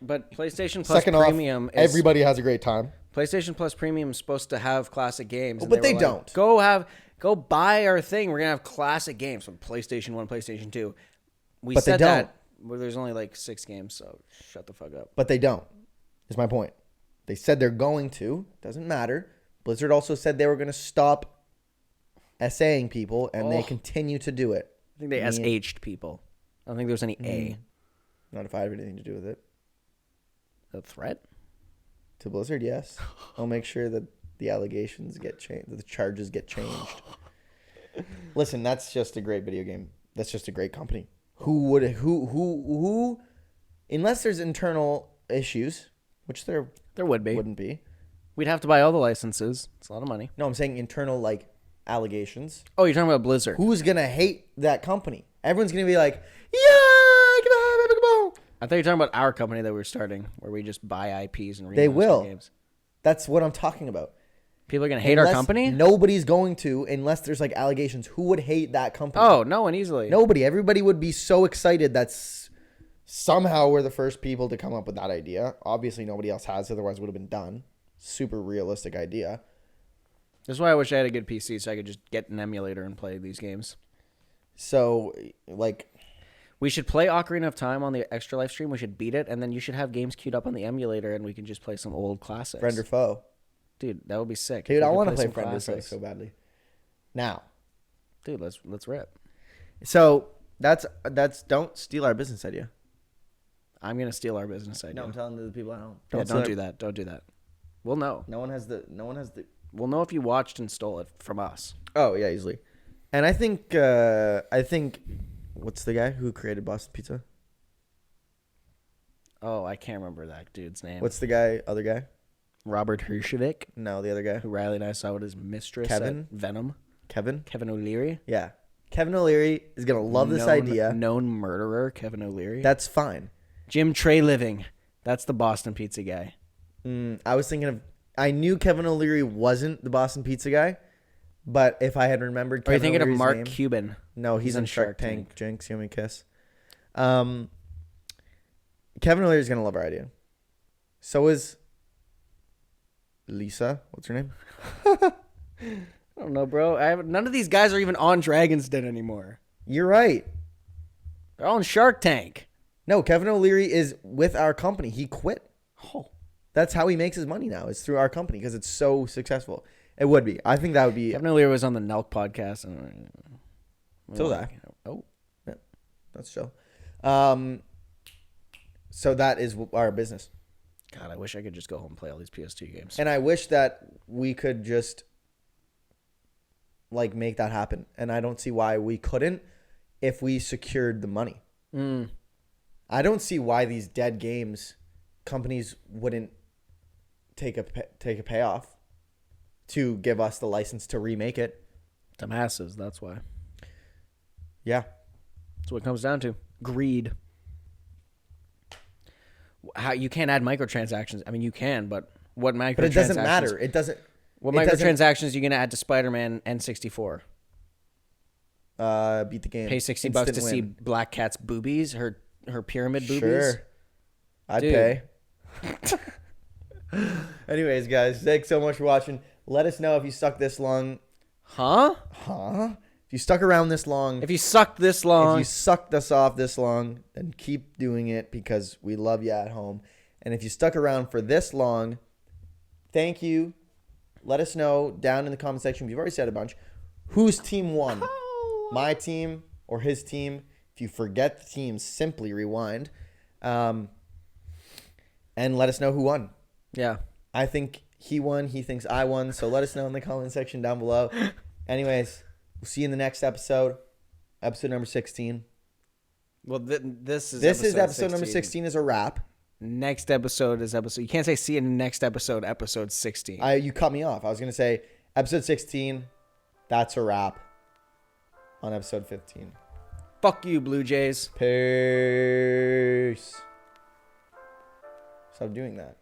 But PlayStation Plus Second Premium off, everybody has a great time. PlayStation Plus Premium is supposed to have classic games. But they don't. Go buy our thing. We're gonna have classic games from PlayStation 1, PlayStation 2. But said they don't. that. Well, there's only like 6 games, so shut the fuck up. But they don't, is my point. They said they're going to. Doesn't matter. Blizzard also said they were going to stop essaying people, and they continue to do it. I think they SH'd people. I don't think there was any A. Not if I have anything to do with it. A threat? To Blizzard, yes. I'll make sure that the allegations get changed, that the charges get changed. Listen, that's just a great video game. That's just a great company. Who unless there's internal issues, which there would be. wouldn't be. We'd have to buy all the licenses. It's a lot of money. No, I'm saying internal like allegations. Oh, you're talking about Blizzard. Who's gonna hate that company? Everyone's gonna be like, yeah, I thought you were talking about our company that we're starting, where we just buy IPs and They remaster will. games. That's what I'm talking about. People are gonna hate our company? Nobody's going to, unless there's like allegations. Who would hate that company? Oh, no one easily. Nobody. Everybody would be so excited that somehow we're the first people to come up with that idea. Obviously, nobody else has, otherwise it would have been done. Super realistic idea. That's why I wish I had a good PC so I could just get an emulator and play these games. So, like... We should play Ocarina of Time on the Extra Life stream. We should beat it, and then you should have games queued up on the emulator, and we can just play some old classics. Friend or foe. Dude, that would be sick. Dude, I want to play some Friend or Foe classics. so badly. Now. Dude, let's rip. So, that's don't steal our business idea. I'm going to steal our business idea. No, I'm telling the people at home. Don't do that. Don't do that. We'll know. No one has the... We'll know if you watched and stole it from us. Oh, yeah, easily. And I think what's the guy who created Boston Pizza? Oh, I can't remember that dude's name. What's the other guy? Robert Hershevik, No, the other guy. who Riley and I saw with his mistress Kevin? at Venom. Kevin? Kevin O'Leary. Yeah. Kevin O'Leary is going to love this idea. Known murderer, Kevin O'Leary. That's fine. Jim Trey Living. That's the Boston Pizza guy. I was thinking of... I knew Kevin O'Leary wasn't the Boston Pizza guy, But if I had remembered Are you Kevin thinking of O'Leary's Mark name, Cuban? no, he's in Shark Tank. Jinx, give me a kiss. Kevin O'Leary's gonna love our idea. So is Lisa. What's her name? I don't know, bro. None of these guys are even on Dragon's Den anymore. You're right. They're all in Shark Tank. No, Kevin O'Leary is with our company. He quit. Oh. That's how he makes his money now. It's through our company because it's so successful. It would be. I think that would be. Kevin O'Leary was on the Nelk podcast. And So was I. Oh. Yeah, that's chill. So that is our business. God, I wish I could just go home and play all these PS2 games. And I wish that we could just like make that happen. And I don't see why we couldn't if we secured the money. I don't see why these dead games companies wouldn't take a payoff to give us the license to remake it. The masses, that's why. Yeah. That's what it comes down to. Greed. How you can't add microtransactions. I mean, you can, but what microtransactions? But it doesn't matter. It doesn't. What microtransactions are you going to add to Spider-Man N64? Beat the game. Pay $60 to see Black Cat's boobies, her pyramid boobies. Sure, I'd pay. Anyways, guys, thanks so much for watching. Let us know if you stuck this long. Huh? If you stuck around this long. If you sucked this long. If you sucked us off this long, then keep doing it because we love you at home. And if you stuck around for this long, thank you. Let us know down in the comment section. We've already said a bunch. Whose team won? My team or his team? If you forget the team, simply rewind. And let us know who won. Yeah. I think he won. He thinks I won. So let us know in the comment section down below. Anyways, we'll see you in the next episode. Episode number 16. Well, this is episode number 16 is a wrap. Next episode is episode. You can't say see you in the next episode, episode 16. You cut me off. I was going to say episode 16. That's a wrap on episode 15. Fuck you, Blue Jays. Peace. Stop doing that.